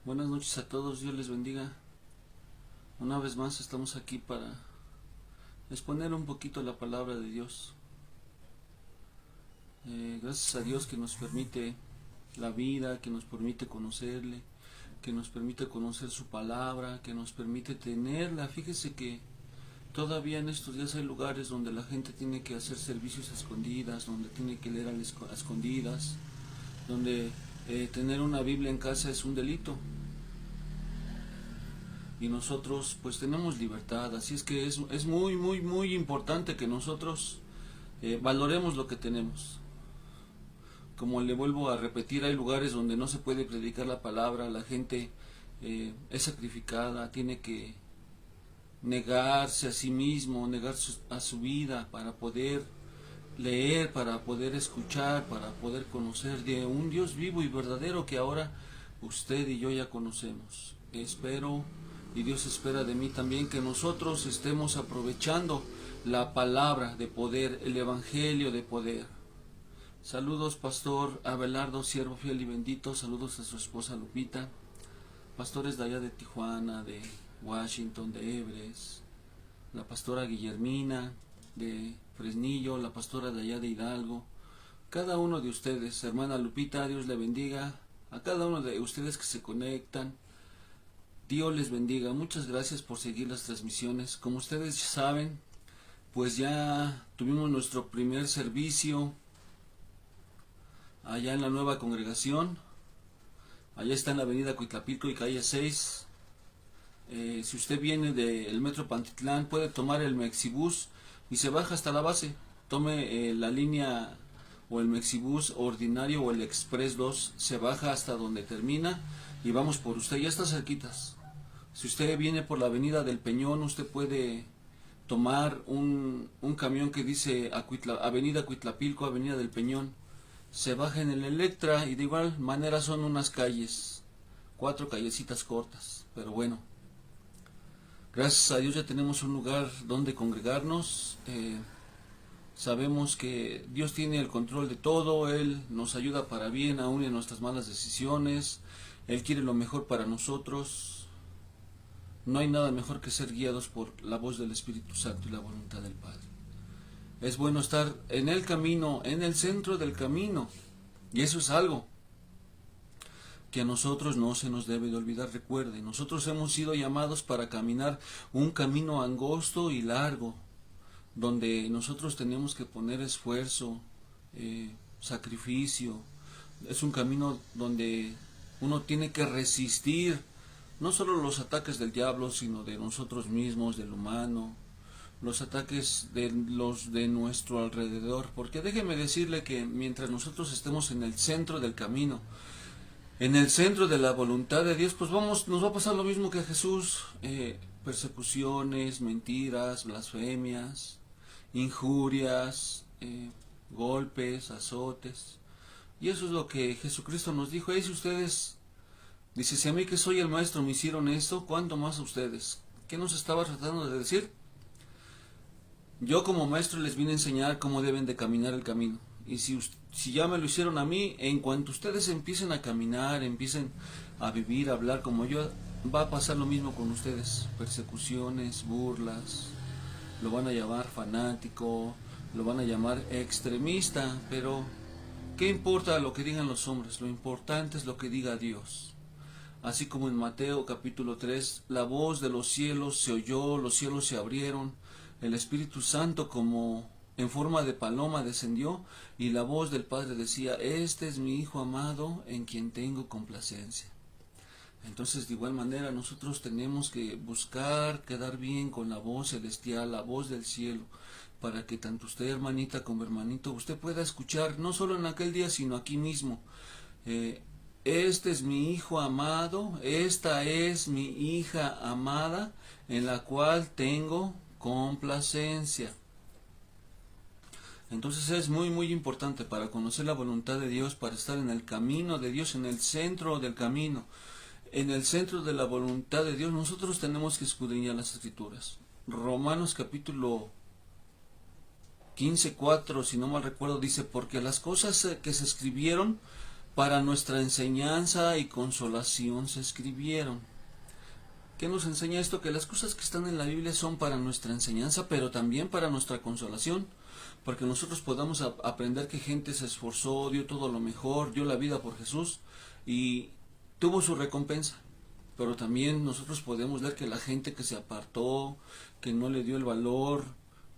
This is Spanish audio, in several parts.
Buenas noches a todos, Dios les bendiga. Una vez más estamos aquí para exponer un poquito la palabra de Dios. Gracias a Dios que nos permite la vida, que nos permite conocerle, que nos permite conocer su palabra, que nos permite tenerla. Fíjese que todavía en estos días hay lugares donde la gente tiene que hacer servicios a escondidas, donde tiene que leer a escondidas, donde tener una Biblia en casa es un delito. Y nosotros pues tenemos libertad, así es que es muy importante que nosotros valoremos lo que tenemos. Como le vuelvo a repetir, hay lugares donde no se puede predicar la palabra, la gente es sacrificada, tiene que negarse a sí mismo, a su vida para poder leer, para poder escuchar, para poder conocer de un Dios vivo y verdadero que ahora usted y yo ya conocemos. Espero y Dios espera de mí también que nosotros estemos aprovechando la palabra de poder, el evangelio de poder. Saludos, Pastor Abelardo, siervo fiel y bendito. Saludos a su esposa Lupita. Pastores de allá de Tijuana, de Washington, de Everest. La pastora Guillermina, de Fresnillo. La pastora de allá de Hidalgo. Cada uno de ustedes, hermana Lupita, Dios le bendiga. A cada uno de ustedes que se conectan, Dios les bendiga. Muchas gracias por seguir las transmisiones. Como ustedes saben, pues ya tuvimos nuestro primer servicio allá en la nueva congregación. Allá está en la avenida Cuitlapilco y calle 6. Si usted viene del metro Pantitlán, puede tomar el Mexibus y se baja hasta la base. Tome la línea o el Mexibus ordinario o el Express 2, se baja hasta donde termina y vamos por usted, ya está cerquitas. Si usted viene por la avenida del Peñón, usted puede tomar un camión que dice avenida Cuitlapilco, avenida del Peñón, se baja en el Electra y de igual manera son unas calles, 4 callecitas cortas, pero bueno, gracias a Dios ya tenemos un lugar donde congregarnos. Sabemos que Dios tiene el control de todo, Él nos ayuda para bien aún en nuestras malas decisiones, Él quiere lo mejor para nosotros. No hay nada mejor que ser guiados por la voz del Espíritu Santo y la voluntad del Padre. Es bueno estar en el camino, en el centro del camino, y eso es algo que a nosotros no se nos debe de olvidar. Recuerde, nosotros hemos sido llamados para caminar un camino angosto y largo, donde nosotros tenemos que poner esfuerzo, sacrificio. Es un camino donde uno tiene que resistir no solo los ataques del diablo, sino de nosotros mismos, del humano, los ataques de los de nuestro alrededor, porque déjeme decirle que mientras nosotros estemos en el centro del camino, en el centro de la voluntad de Dios, pues nos va a pasar lo mismo que a Jesús, persecuciones, mentiras, blasfemias, injurias, golpes, azotes. Y eso es lo que Jesucristo nos dijo. Si ustedes, dice, si a mí que soy el maestro me hicieron esto, ¿cuánto más a ustedes? ¿Qué nos estaba tratando de decir? Yo como maestro les vine a enseñar cómo deben de caminar el camino. Y si ya me lo hicieron a mí, en cuanto ustedes empiecen a caminar, empiecen a vivir, a hablar como yo, va a pasar lo mismo con ustedes. Persecuciones, burlas, lo van a llamar fanático, lo van a llamar extremista, pero ¿qué importa lo que digan los hombres? Lo importante es lo que diga Dios. Así como en Mateo capítulo 3, la voz de los cielos se oyó, los cielos se abrieron, el Espíritu Santo como en forma de paloma descendió y la voz del Padre decía, este es mi Hijo amado en quien tengo complacencia. Entonces de igual manera nosotros tenemos que buscar quedar bien con la voz celestial, la voz del cielo, para que tanto usted hermanita como hermanito, usted pueda escuchar no solo en aquel día sino aquí mismo. Este es mi Hijo amado, esta es mi hija amada, en la cual tengo complacencia. Entonces es muy importante para conocer la voluntad de Dios, para estar en el camino de Dios, en el centro del camino, en el centro de la voluntad de Dios. Nosotros tenemos que escudriñar las Escrituras. Romanos capítulo 15:4, si no mal recuerdo, dice, porque las cosas que se escribieron para nuestra enseñanza y consolación se escribieron. ¿Qué nos enseña esto? Que las cosas que están en la Biblia son para nuestra enseñanza, pero también para nuestra consolación, porque nosotros podamos aprender que gente se esforzó, dio todo lo mejor, dio la vida por Jesús y tuvo su recompensa. Pero también nosotros podemos ver que la gente que se apartó, que no le dio el valor,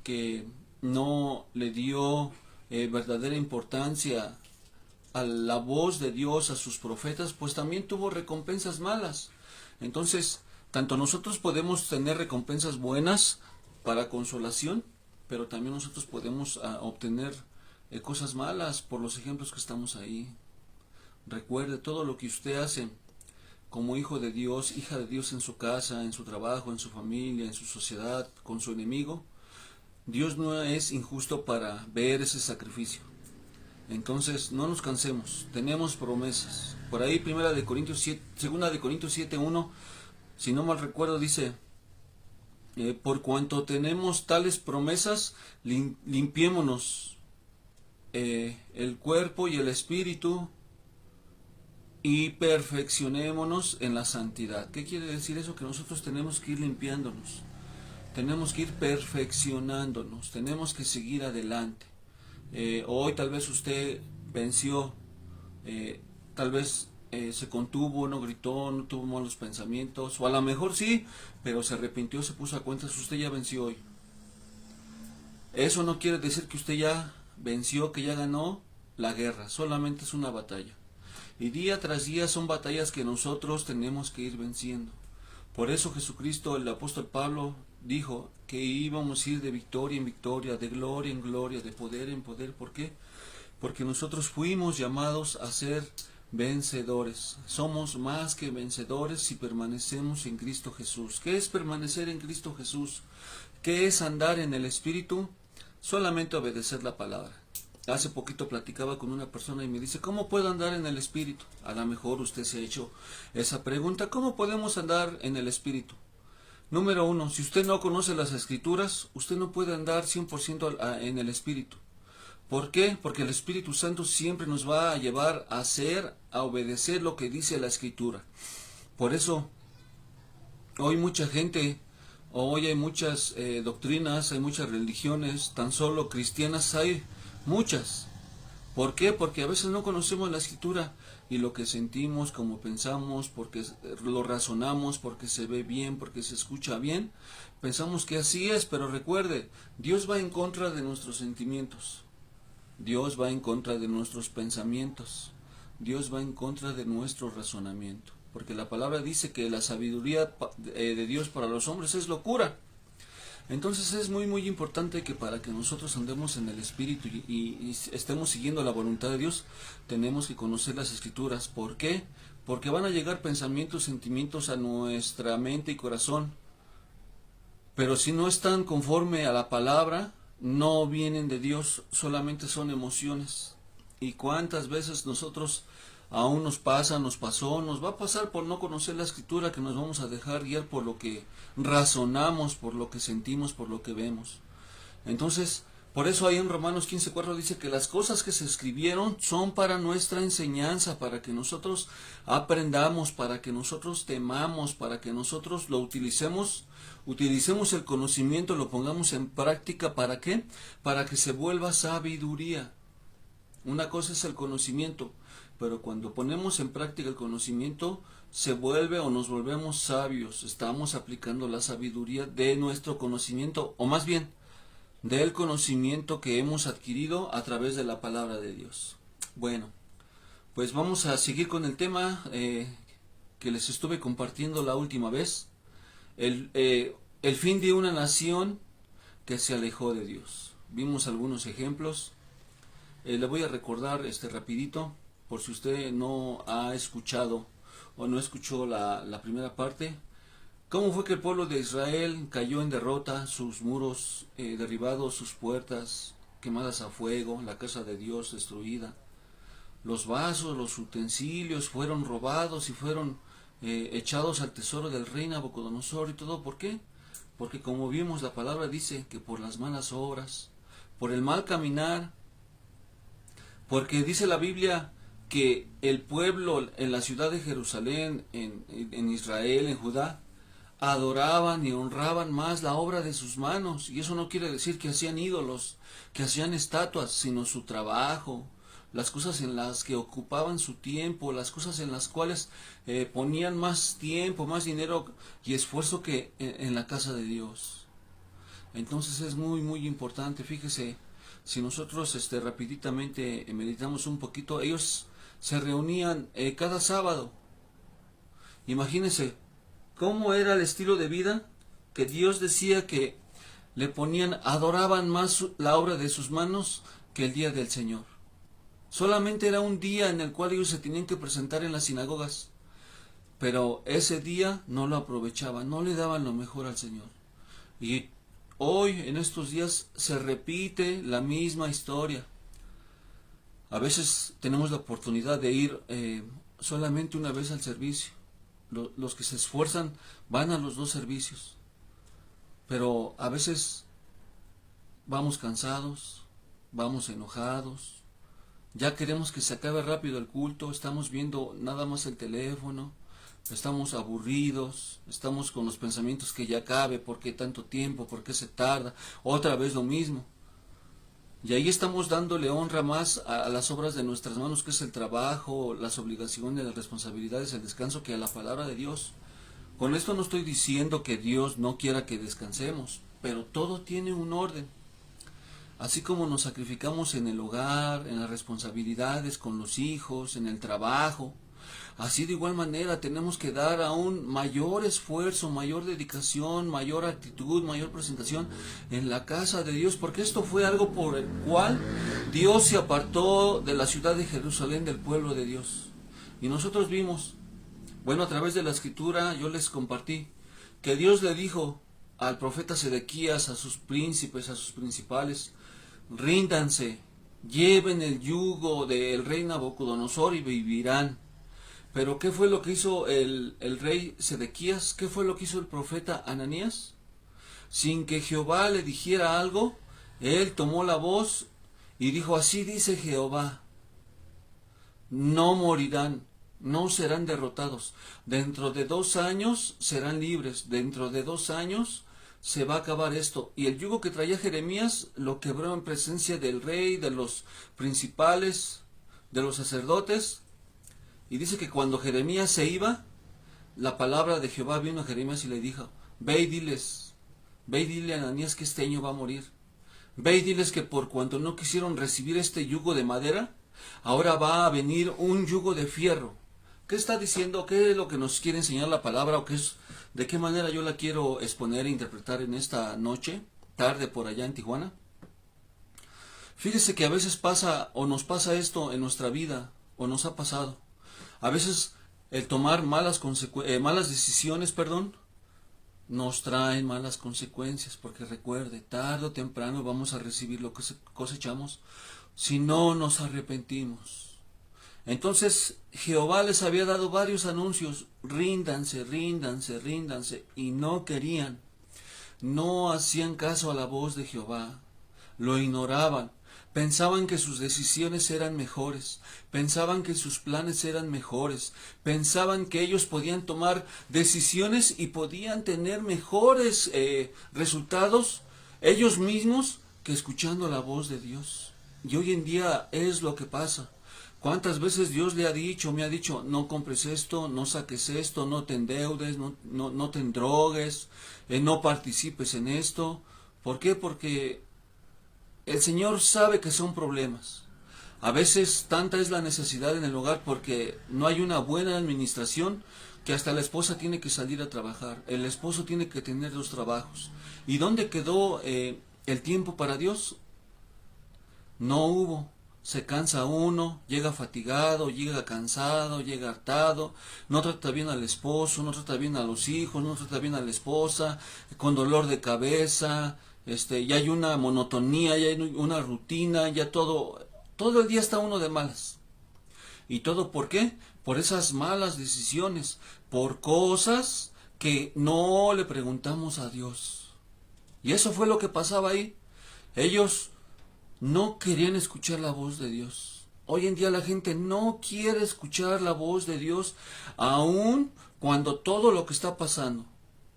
que no le dio verdadera importancia a la voz de Dios, a sus profetas, pues también tuvo recompensas malas. Entonces, tanto nosotros podemos tener recompensas buenas para consolación, pero también nosotros podemos obtener cosas malas por los ejemplos que estamos ahí. Recuerde, todo lo que usted hace como hijo de Dios, hija de Dios en su casa, en su trabajo, en su familia, en su sociedad, con su enemigo, Dios no es injusto para ver ese sacrificio. Entonces, no nos cansemos, tenemos promesas. Por ahí, Segunda de Corintios 7:1, si no mal recuerdo, dice, por cuanto tenemos tales promesas, limpiémonos el cuerpo y el espíritu y perfeccionémonos en la santidad. ¿Qué quiere decir eso? Que nosotros tenemos que ir limpiándonos, tenemos que ir perfeccionándonos, tenemos que seguir adelante. Hoy tal vez usted venció, tal vez se contuvo, no gritó, no tuvo malos pensamientos, o a lo mejor sí, pero se arrepintió, se puso a cuentas, usted ya venció hoy. Eso no quiere decir que usted ya venció, que ya ganó la guerra, solamente es una batalla. Y día tras día son batallas que nosotros tenemos que ir venciendo. Por eso Jesucristo, el apóstol Pablo, dijo que íbamos a ir de victoria en victoria, de gloria en gloria, de poder en poder. ¿Por qué? Porque nosotros fuimos llamados a ser vencedores. Somos más que vencedores si permanecemos en Cristo Jesús. ¿Qué es permanecer en Cristo Jesús? ¿Qué es andar en el Espíritu? Solamente obedecer la palabra. Hace poquito platicaba con una persona y me dice, ¿cómo puedo andar en el Espíritu? A lo mejor usted se ha hecho esa pregunta, ¿cómo podemos andar en el Espíritu? Número 1, si usted no conoce las Escrituras, usted no puede andar 100% en el Espíritu. ¿Por qué? Porque el Espíritu Santo siempre nos va a llevar a hacer, a obedecer lo que dice la Escritura. Por eso, hoy mucha gente, hoy hay muchas doctrinas, hay muchas religiones, tan solo cristianas hay muchas. ¿Por qué? Porque a veces no conocemos la Escritura y lo que sentimos, como pensamos, porque lo razonamos, porque se ve bien, porque se escucha bien, pensamos que así es, pero recuerde, Dios va en contra de nuestros sentimientos, Dios va en contra de nuestros pensamientos, Dios va en contra de nuestro razonamiento, porque la palabra dice que la sabiduría de Dios para los hombres es locura. Entonces es muy importante que para que nosotros andemos en el Espíritu y estemos siguiendo la voluntad de Dios, tenemos que conocer las Escrituras. ¿Por qué? Porque van a llegar pensamientos, sentimientos a nuestra mente y corazón, pero si no están conforme a la palabra, no vienen de Dios, solamente son emociones. ¿Y cuántas veces nosotros aún nos pasa, nos pasó, nos va a pasar por no conocer la Escritura, que nos vamos a dejar guiar por lo que razonamos, por lo que sentimos, por lo que vemos? Entonces, por eso ahí en Romanos 15:4 dice que las cosas que se escribieron son para nuestra enseñanza, para que nosotros aprendamos, para que nosotros temamos, para que nosotros lo utilicemos el conocimiento, lo pongamos en práctica. ¿Para qué? Para que se vuelva sabiduría. Una cosa es el conocimiento, pero cuando ponemos en práctica el conocimiento, se vuelve o nos volvemos sabios. Estamos aplicando la sabiduría de nuestro conocimiento, o más bien, del conocimiento que hemos adquirido a través de la palabra de Dios. Bueno, pues vamos a seguir con el tema que les estuve compartiendo la última vez. El fin de una nación que se alejó de Dios. Vimos algunos ejemplos. Le voy a recordar rapidito, por si usted no ha escuchado o no escuchó la primera parte. ¿Cómo fue que el pueblo de Israel cayó en derrota? Sus muros derribados, sus puertas quemadas a fuego, la casa de Dios destruida. Los vasos, los utensilios fueron robados y fueron echados al tesoro del rey Nabucodonosor y todo. ¿Por qué? Porque como vimos, la palabra dice que por las malas obras, por el mal caminar, porque dice la Biblia que el pueblo en la ciudad de Jerusalén, en Israel, en Judá, adoraban y honraban más la obra de sus manos. Y eso no quiere decir que hacían ídolos, que hacían estatuas, sino su trabajo, las cosas en las que ocupaban su tiempo, las cosas en las cuales ponían más tiempo, más dinero y esfuerzo que en la casa de Dios. Entonces es muy muy importante. Fíjese, si nosotros rapiditamente meditamos un poquito, ellos se reunían cada sábado. Imagínense cómo era el estilo de vida que Dios decía que le ponían, adoraban más la obra de sus manos que el día del Señor. Solamente era un día en el cual ellos se tenían que presentar en las sinagogas, pero ese día no lo aprovechaban, no le daban lo mejor al Señor. Y hoy, en estos días, se repite la misma historia. A veces tenemos la oportunidad de ir solamente una vez al servicio. Los que se esfuerzan van a los dos servicios, pero a veces vamos cansados, vamos enojados, ya queremos que se acabe rápido el culto, estamos viendo nada más el teléfono, estamos aburridos, estamos con los pensamientos que ya acabe, ¿por qué tanto tiempo? ¿Por qué se tarda? Otra vez lo mismo. Y ahí estamos dándole honra más a las obras de nuestras manos, que es el trabajo, las obligaciones, las responsabilidades, el descanso, que a la palabra de Dios. Con esto no estoy diciendo que Dios no quiera que descansemos, pero todo tiene un orden. Así como nos sacrificamos en el hogar, en las responsabilidades con los hijos, en el trabajo, así de igual manera tenemos que dar aún mayor esfuerzo, mayor dedicación, mayor actitud, mayor presentación en la casa de Dios, porque esto fue algo por el cual Dios se apartó de la ciudad de Jerusalén, del pueblo de Dios. Y nosotros vimos, bueno, a través de la escritura yo les compartí que Dios le dijo al profeta Sedequías, a sus príncipes, a sus principales: ríndanse, lleven el yugo del rey Nabucodonosor y vivirán. Pero ¿qué fue lo que hizo el rey Sedequías? ¿Qué fue lo que hizo el profeta Ananías? Sin que Jehová le dijera algo, él tomó la voz y dijo: así dice Jehová, no morirán, no serán derrotados. Dentro de 2 años serán libres, dentro de 2 años se va a acabar esto. Y el yugo que traía Jeremías lo quebró en presencia del rey, de los principales, de los sacerdotes. Y dice que cuando Jeremías se iba, la palabra de Jehová vino a Jeremías y le dijo: ve y diles, ve y dile a Ananías que este año va a morir. Ve y diles que por cuanto no quisieron recibir este yugo de madera, ahora va a venir un yugo de fierro. ¿Qué está diciendo? ¿Qué es lo que nos quiere enseñar la palabra? ¿O qué es, de qué manera yo la quiero exponer e interpretar en esta noche, tarde por allá en Tijuana? Fíjese que a veces pasa o nos pasa esto en nuestra vida, o nos ha pasado. A veces el tomar malas decisiones, nos traen malas consecuencias, porque recuerde, tarde o temprano vamos a recibir lo que cosechamos si no nos arrepentimos. Entonces Jehová les había dado varios anuncios: ríndanse, ríndanse, ríndanse, y no querían, no hacían caso a la voz de Jehová, lo ignoraban. Pensaban que sus decisiones eran mejores, pensaban que sus planes eran mejores, pensaban que ellos podían tomar decisiones y podían tener mejores resultados ellos mismos que escuchando la voz de Dios. Y hoy en día es lo que pasa. ¿Cuántas veces Dios le ha dicho, me ha dicho: no compres esto, no saques esto, no te endeudes, no te endrogues, no participes en esto? ¿Por qué? Porque el Señor sabe que son problemas. A veces tanta es la necesidad en el hogar porque no hay una buena administración, que hasta la esposa tiene que salir a trabajar, el esposo tiene que tener 2 trabajos. ¿Y dónde quedó el tiempo para Dios? No hubo. Se cansa uno, llega fatigado, llega cansado, llega hartado, no trata bien al esposo, no trata bien a los hijos, no trata bien a la esposa, con dolor de cabeza, ya hay una monotonía, ya hay una rutina, ya todo el día está uno de malas. ¿Y todo por qué? Por esas malas decisiones, por cosas que no le preguntamos a Dios. Y eso fue lo que pasaba ahí. Ellos no querían escuchar la voz de Dios. Hoy en día la gente no quiere escuchar la voz de Dios, aun cuando todo lo que está pasando.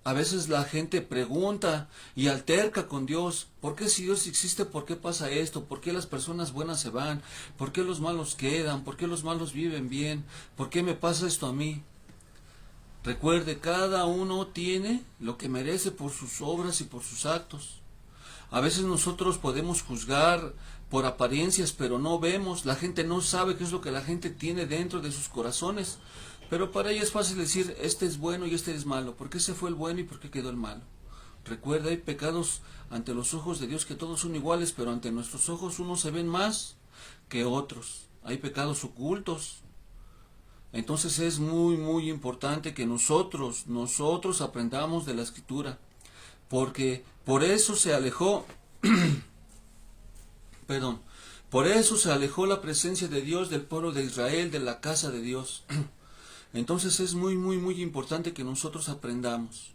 A veces la gente pregunta y alterca con Dios, ¿por qué si Dios existe, por qué pasa esto? ¿Por qué las personas buenas se van? ¿Por qué los malos quedan? ¿Por qué los malos viven bien? ¿Por qué me pasa esto a mí? Recuerde, cada uno tiene lo que merece por sus obras y por sus actos. A veces nosotros podemos juzgar por apariencias, pero no vemos. La gente no sabe qué es lo que la gente tiene dentro de sus corazones. Pero para ella es fácil decir, este es bueno y este es malo. ¿Por qué se fue el bueno y por qué quedó el malo? Recuerda, hay pecados ante los ojos de Dios que todos son iguales, pero ante nuestros ojos unos se ven más que otros. Hay pecados ocultos. Entonces es muy importante que nosotros aprendamos de la Escritura. Porque por eso se alejó, perdón, por eso se alejó la presencia de Dios del pueblo de Israel, de la casa de Dios. Entonces es muy importante que nosotros aprendamos.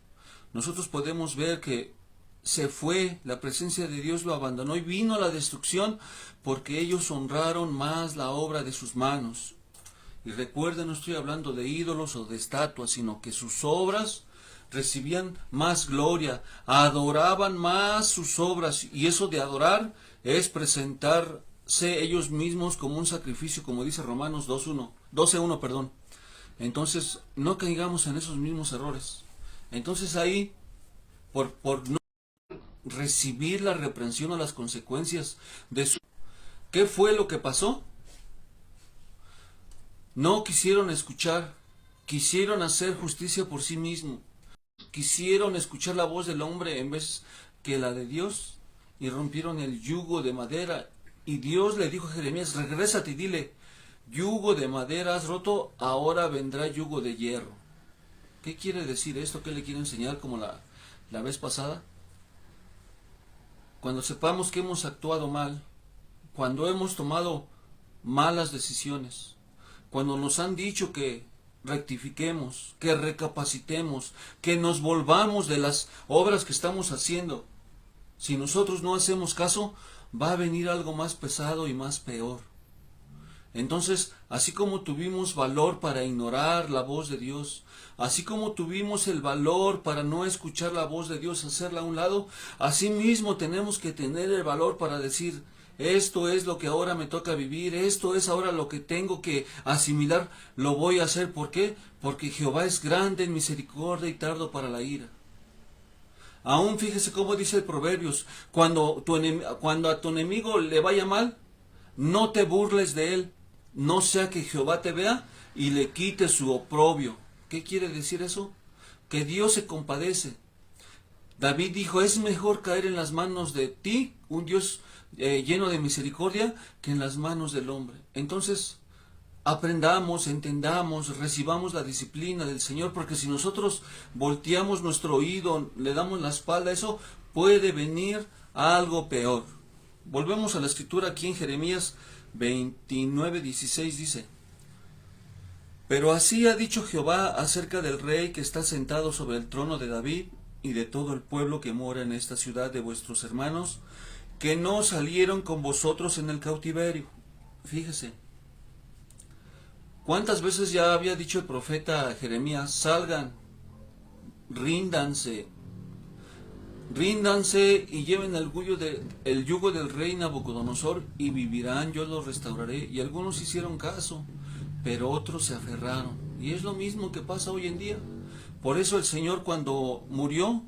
Nosotros podemos ver que se fue, la presencia de Dios lo abandonó y vino la destrucción porque ellos honraron más la obra de sus manos. Y recuerden, no estoy hablando de ídolos o de estatuas, sino que sus obras recibían más gloria, adoraban más sus obras, y eso de adorar es presentarse ellos mismos como un sacrificio, como dice Romanos 12:1, perdón. Entonces, no caigamos en esos mismos errores. Entonces ahí, por no recibir la reprensión o las consecuencias de su... ¿Qué fue lo que pasó? No quisieron escuchar, quisieron hacer justicia por sí mismos, quisieron escuchar la voz del hombre en vez que la de Dios, y rompieron el yugo de madera. Y Dios le dijo a Jeremías, regrésate y dile, yugo de madera has roto, ahora vendrá yugo de hierro. ¿Qué quiere decir esto? ¿Qué le quiero enseñar como la vez pasada? Cuando sepamos que hemos actuado mal, cuando hemos tomado malas decisiones, cuando nos han dicho que rectifiquemos, que recapacitemos, que nos volvamos de las obras que estamos haciendo, si nosotros no hacemos caso, va a venir algo más pesado y más peor. Entonces, así como tuvimos valor para ignorar la voz de Dios, así como tuvimos el valor para no escuchar la voz de Dios, hacerla a un lado, así mismo tenemos que tener el valor para decir, esto es lo que ahora me toca vivir, esto es ahora lo que tengo que asimilar, lo voy a hacer. ¿Por qué? Porque Jehová es grande en misericordia y tardo para la ira. Aún fíjese cómo dice el Proverbios, cuando a tu enemigo le vaya mal, no te burles de él, no sea que Jehová te vea y le quite su oprobio. ¿Qué quiere decir eso? Que Dios se compadece. David dijo, es mejor caer en las manos de ti, un Dios lleno de misericordia, que en las manos del hombre. Entonces, aprendamos, entendamos, recibamos la disciplina del Señor, porque si nosotros volteamos nuestro oído, le damos la espalda, eso puede venir algo peor. Volvemos a la escritura aquí en Jeremías 29:16 dice, pero así ha dicho Jehová acerca del rey que está sentado sobre el trono de David y de todo el pueblo que mora en esta ciudad de vuestros hermanos, que no salieron con vosotros en el cautiverio. Fíjese, ¿cuántas veces ya había dicho el profeta Jeremías, salgan, ríndanse, ríndanse y lleven el yugo del rey Nabucodonosor y vivirán, yo los restauraré? Y algunos hicieron caso, pero otros se aferraron. Y es lo mismo que pasa hoy en día. Por eso el Señor cuando murió,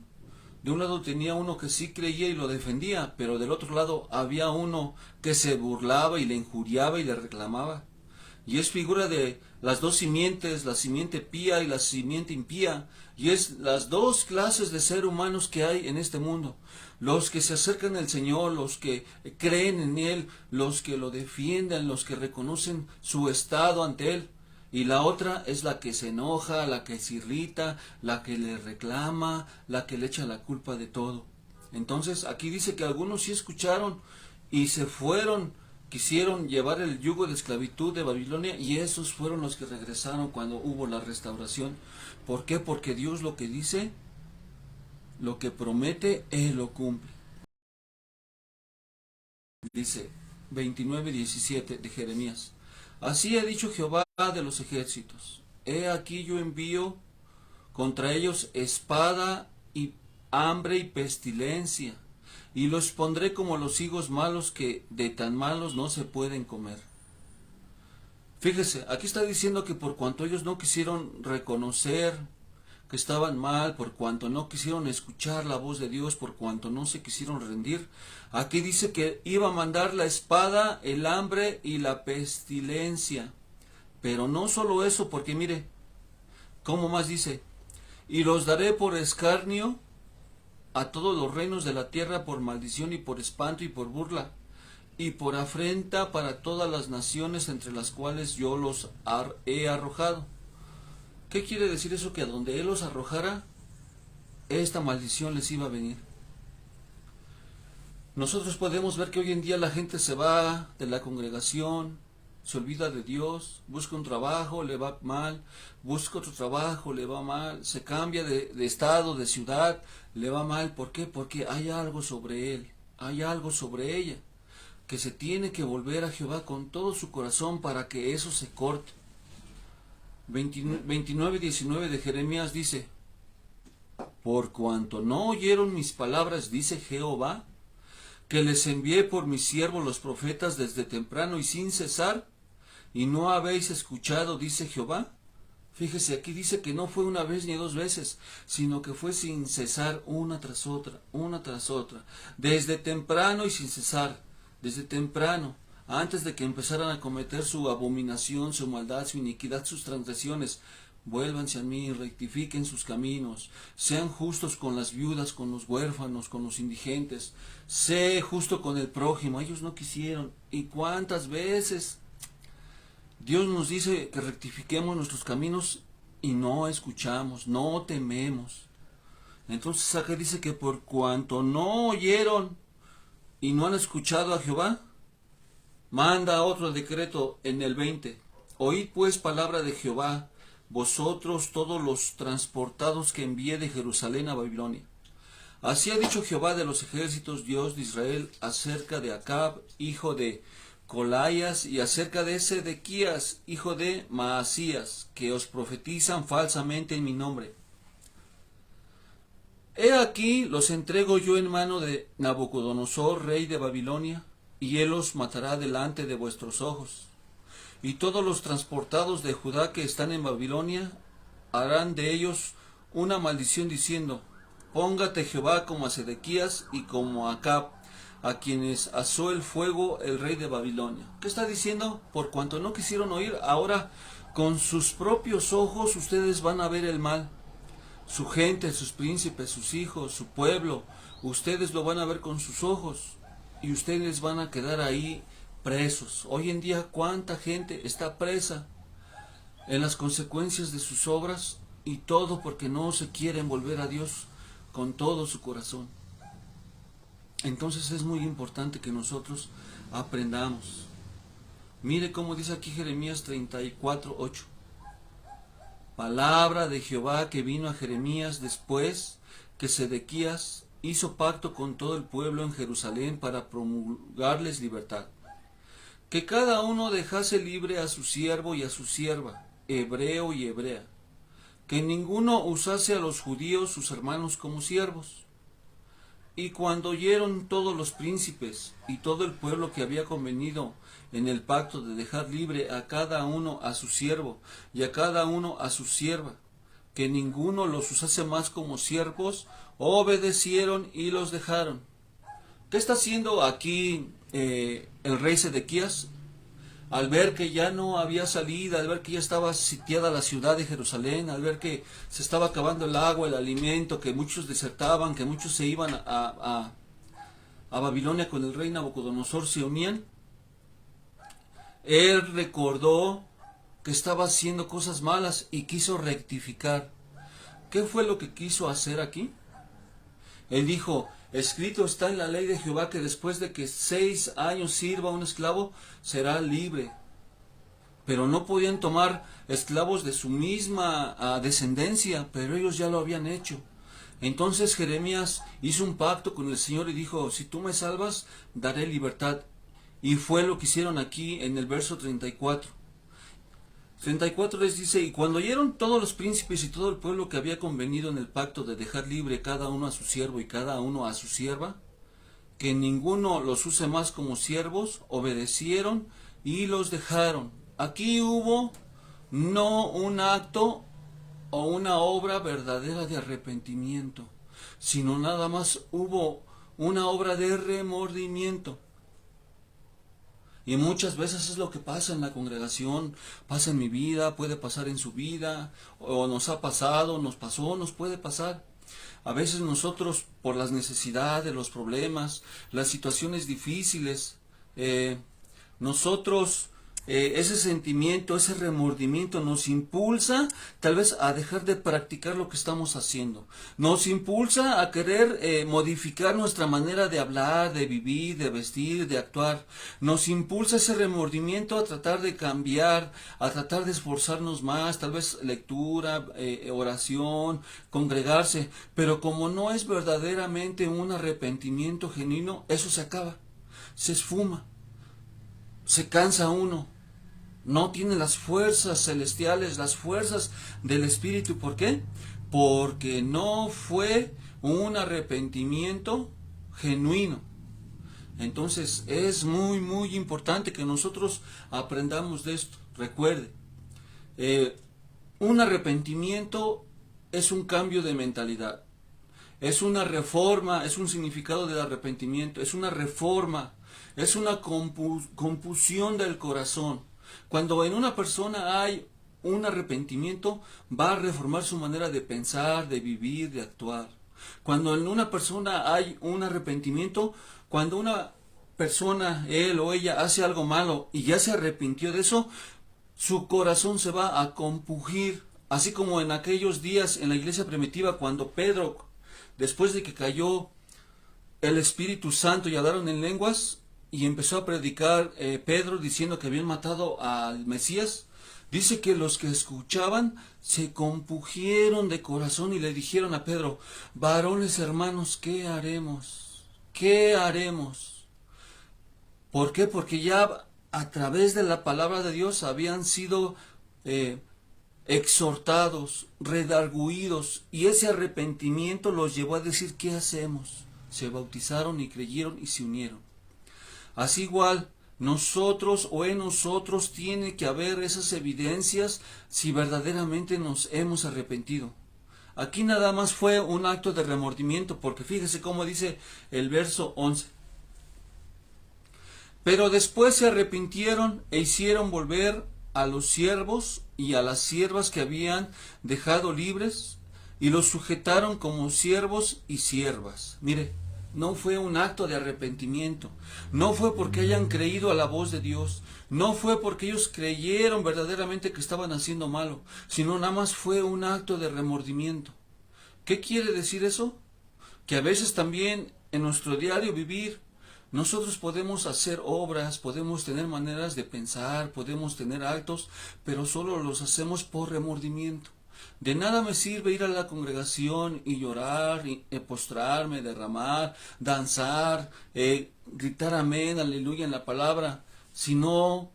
de un lado tenía uno que sí creía y lo defendía, pero del otro lado había uno que se burlaba y le injuriaba y le reclamaba. Y es figura de las dos simientes, la simiente pía y la simiente impía, y es las dos clases de seres humanos que hay en este mundo. Los que se acercan al Señor, los que creen en Él, los que lo defienden, los que reconocen su estado ante Él. Y la otra es la que se enoja, la que se irrita, la que le reclama, la que le echa la culpa de todo. Entonces aquí dice que algunos sí escucharon y se fueron, quisieron llevar el yugo de esclavitud de Babilonia, y esos fueron los que regresaron cuando hubo la restauración. ¿Por qué? Porque Dios lo que dice, lo que promete, Él lo cumple. Dice 29:17 de Jeremías, Así ha dicho Jehová de los ejércitos. He aquí yo envío contra ellos espada y hambre y pestilencia, y los pondré como los higos malos que de tan malos no se pueden comer. Fíjese, aquí está diciendo que por cuanto ellos no quisieron reconocer que estaban mal, por cuanto no quisieron escuchar la voz de Dios, por cuanto no se quisieron rendir, aquí dice que iba a mandar la espada, el hambre y la pestilencia. Pero no solo eso, porque mire, ¿cómo más dice? Y los daré por escarnio a todos los reinos de la tierra, por maldición y por espanto y por burla, y por afrenta para todas las naciones entre las cuales yo los he arrojado. ¿Qué quiere decir eso? Que a donde Él los arrojara, esta maldición les iba a venir. Nosotros podemos ver que hoy en día la gente se va de la congregación, se olvida de Dios, busca un trabajo, le va mal, busca otro trabajo, le va mal, se cambia de estado, de ciudad, le va mal. ¿Por qué? Porque hay algo sobre él, hay algo sobre ella, que se tiene que volver a Jehová con todo su corazón para que eso se corte. 29:19 de Jeremías dice: por cuanto no oyeron mis palabras, dice Jehová, que les envié por mis siervos los profetas desde temprano y sin cesar, y no habéis escuchado, dice Jehová. Fíjese, aquí dice que no fue una vez ni dos veces, sino que fue sin cesar, una tras otra, desde temprano y sin cesar, desde temprano, antes de que empezaran a cometer su abominación, su maldad, su iniquidad, sus transgresiones. Vuélvanse a mí, rectifiquen sus caminos, sean justos con las viudas, con los huérfanos, con los indigentes, sé justo con el prójimo. Ellos no quisieron. ¿Y cuántas veces Dios nos dice que rectifiquemos nuestros caminos y no escuchamos, no tememos? Entonces acá dice que por cuanto no oyeron y no han escuchado a Jehová, manda otro decreto en el 20. Oíd pues palabra de Jehová, vosotros todos los transportados que envié de Jerusalén a Babilonia. Así ha dicho Jehová de los ejércitos, Dios de Israel, acerca de Acab, hijo de Colaías, y acerca de Sedequías, hijo de Maasías, que os profetizan falsamente en mi nombre. He aquí los entrego yo en mano de Nabucodonosor, rey de Babilonia, y él los matará delante de vuestros ojos. Y todos los transportados de Judá que están en Babilonia harán de ellos una maldición diciendo: póngate Jehová como a Sedequías y como a Acab, a quienes asó el fuego el rey de Babilonia. ¿Qué está diciendo? Por cuanto no quisieron oír, ahora con sus propios ojos ustedes van a ver el mal. Su gente, sus príncipes, sus hijos, su pueblo, ustedes lo van a ver con sus ojos y ustedes van a quedar ahí presos. Hoy en día, ¿cuánta gente está presa en las consecuencias de sus obras? Y todo porque no se quieren volver a Dios con todo su corazón. Entonces es muy importante que nosotros aprendamos. Mire cómo dice aquí Jeremías 34:8. Palabra de Jehová que vino a Jeremías después que Sedequías hizo pacto con todo el pueblo en Jerusalén para promulgarles libertad. Que cada uno dejase libre a su siervo y a su sierva, hebreo y hebrea. Que ninguno usase a los judíos sus hermanos como siervos. Y cuando oyeron todos los príncipes y todo el pueblo que había convenido en el pacto de dejar libre a cada uno a su siervo y a cada uno a su sierva, que ninguno los usase más como siervos, obedecieron y los dejaron. ¿Qué está haciendo aquí el rey Sedequías? Al ver que ya no había salida, al ver que ya estaba sitiada la ciudad de Jerusalén, al ver que se estaba acabando el agua, el alimento, que muchos desertaban, que muchos se iban a Babilonia con el rey Nabucodonosor, se unían, él recordó que estaba haciendo cosas malas y quiso rectificar. ¿Qué fue lo que quiso hacer aquí? Él dijo: escrito está en la ley de Jehová que después de que 6 años sirva un esclavo, será libre. Pero no podían tomar esclavos de su misma descendencia, pero ellos ya lo habían hecho. Entonces Jeremías hizo un pacto con el Señor y dijo: si tú me salvas, daré libertad. Y fue lo que hicieron aquí en el verso 34. 34 les dice, y cuando oyeron todos los príncipes y todo el pueblo que había convenido en el pacto de dejar libre cada uno a su siervo y cada uno a su sierva, que ninguno los use más como siervos, obedecieron y los dejaron. Aquí hubo no un acto o una obra verdadera de arrepentimiento, sino nada más hubo una obra de remordimiento. Y muchas veces es lo que pasa en la congregación, pasa en mi vida, puede pasar en su vida, o nos ha pasado, nos pasó, nos puede pasar. A veces nosotros, por las necesidades, los problemas, las situaciones difíciles, nosotros, ese sentimiento, ese remordimiento nos impulsa tal vez a dejar de practicar lo que estamos haciendo. Nos impulsa a querer modificar nuestra manera de hablar, de vivir, de vestir, de actuar. Nos impulsa ese remordimiento a tratar de cambiar, a tratar de esforzarnos más, tal vez lectura, oración, congregarse. Pero como no es verdaderamente un arrepentimiento genuino, eso se acaba, se esfuma, se cansa uno. No tiene las fuerzas celestiales, las fuerzas del Espíritu. ¿Por qué? Porque no fue un arrepentimiento genuino. Entonces es muy, muy importante que nosotros aprendamos de esto. Recuerde, un arrepentimiento es un cambio de mentalidad. Es una reforma, es un significado del arrepentimiento, es una reforma, es una compusión del corazón. Cuando en una persona hay un arrepentimiento, va a reformar su manera de pensar, de vivir, de actuar. Cuando en una persona hay un arrepentimiento, cuando una persona, él o ella, hace algo malo y ya se arrepintió de eso, su corazón se va a compugir, así como en aquellos días en la iglesia primitiva, cuando Pedro, después de que cayó el Espíritu Santo y hablaron en lenguas, y empezó a predicar Pedro diciendo que habían matado al Mesías, dice que los que escuchaban se compugieron de corazón y le dijeron a Pedro, varones hermanos, ¿qué haremos? ¿Qué haremos? ¿Por qué? Porque ya a través de la palabra de Dios habían sido exhortados, redarguidos, y ese arrepentimiento los llevó a decir, ¿qué hacemos? Se bautizaron y creyeron y se unieron. Así igual, nosotros o en nosotros tiene que haber esas evidencias si verdaderamente nos hemos arrepentido. Aquí nada más fue un acto de remordimiento, porque fíjese cómo dice el verso 11. Pero después se arrepintieron e hicieron volver a los siervos y a las siervas que habían dejado libres, y los sujetaron como siervos y siervas. Mire, no fue un acto de arrepentimiento, no fue porque hayan creído a la voz de Dios, no fue porque ellos creyeron verdaderamente que estaban haciendo malo, sino nada más fue un acto de remordimiento. ¿Qué quiere decir eso? Que a veces también en nuestro diario vivir nosotros podemos hacer obras, podemos tener maneras de pensar, podemos tener actos, pero solo los hacemos por remordimiento. De nada me sirve ir a la congregación y llorar, y postrarme, derramar, danzar, gritar amén, aleluya en la palabra, si no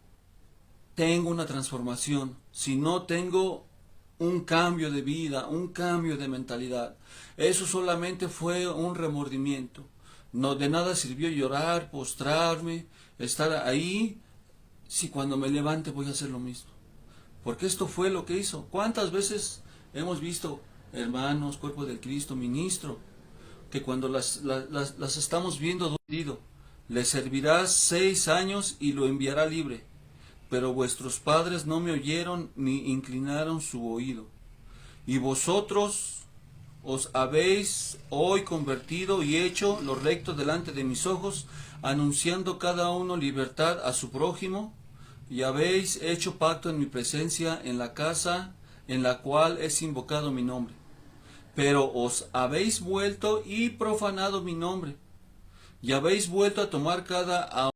tengo una transformación, si no tengo un cambio de vida, un cambio de mentalidad. Eso solamente fue un remordimiento. No, de nada sirvió llorar, postrarme, estar ahí, si cuando me levante voy a hacer lo mismo. Porque esto fue lo que hizo. ¿Cuántas veces hemos visto hermanos, cuerpo del Cristo, ministro, que cuando las estamos viendo dolido, le servirá 6 años y lo enviará libre? Pero vuestros padres no me oyeron ni inclinaron su oído. Y vosotros os habéis hoy convertido y hecho lo recto delante de mis ojos, anunciando cada uno libertad a su prójimo, y habéis hecho pacto en mi presencia en la casa en la cual es invocado mi nombre. Pero os habéis vuelto y profanado mi nombre, y habéis vuelto a tomar cada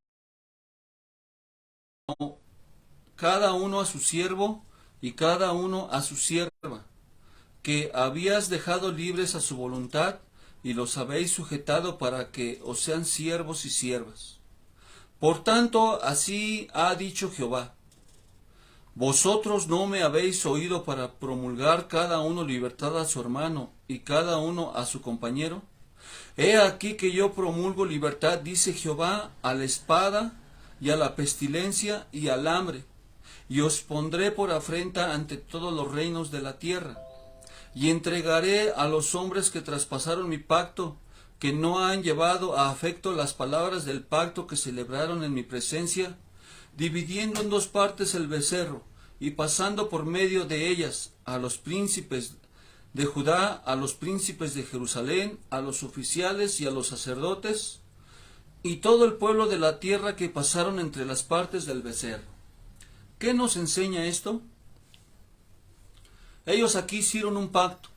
uno a su siervo y cada uno a su sierva, que habías dejado libres a su voluntad, y los habéis sujetado para que os sean siervos y siervas. Por tanto, así ha dicho Jehová: Vosotros no me habéis oído para promulgar cada uno libertad a su hermano y cada uno a su compañero. He aquí que yo promulgo libertad, dice Jehová, a la espada y a la pestilencia y al hambre, y os pondré por afrenta ante todos los reinos de la tierra, y entregaré a los hombres que traspasaron mi pacto, que no han llevado a afecto las palabras del pacto que celebraron en mi presencia, dividiendo en dos partes el becerro, y pasando por medio de ellas a los príncipes de Judá, a los príncipes de Jerusalén, a los oficiales y a los sacerdotes, y todo el pueblo de la tierra que pasaron entre las partes del becerro. ¿Qué nos enseña esto? Ellos aquí hicieron un pacto,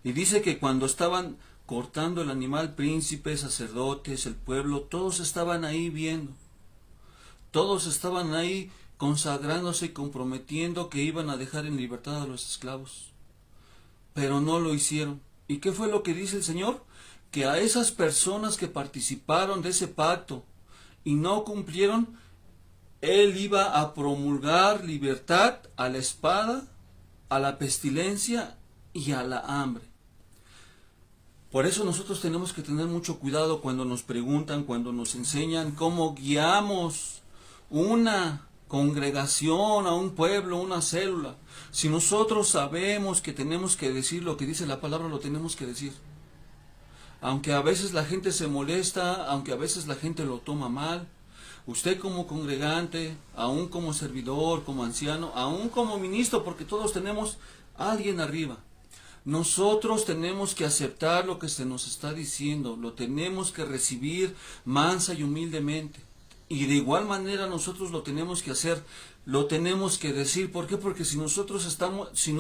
y dice que cuando estaban cortando el animal, príncipes, sacerdotes, el pueblo, todos estaban ahí viendo. Todos estaban ahí consagrándose y comprometiendo que iban a dejar en libertad a los esclavos. Pero no lo hicieron. ¿Y qué fue lo que dice el Señor? Que a esas personas que participaron de ese pacto y no cumplieron, Él iba a promulgar libertad a la espada, a la pestilencia y a la hambre. Por eso nosotros tenemos que tener mucho cuidado cuando nos preguntan, cuando nos enseñan cómo guiamos una congregación, a un pueblo, una célula. Si nosotros sabemos que tenemos que decir lo que dice la palabra, lo tenemos que decir. Aunque a veces la gente se molesta, aunque a veces la gente lo toma mal, usted como congregante, aún como servidor, como anciano, aún como ministro, porque todos tenemos a alguien arriba. Nosotros tenemos que aceptar lo que se nos está diciendo, lo tenemos que recibir mansa y humildemente. Y de igual manera nosotros lo tenemos que hacer, lo tenemos que decir. ¿Por qué? Porque si no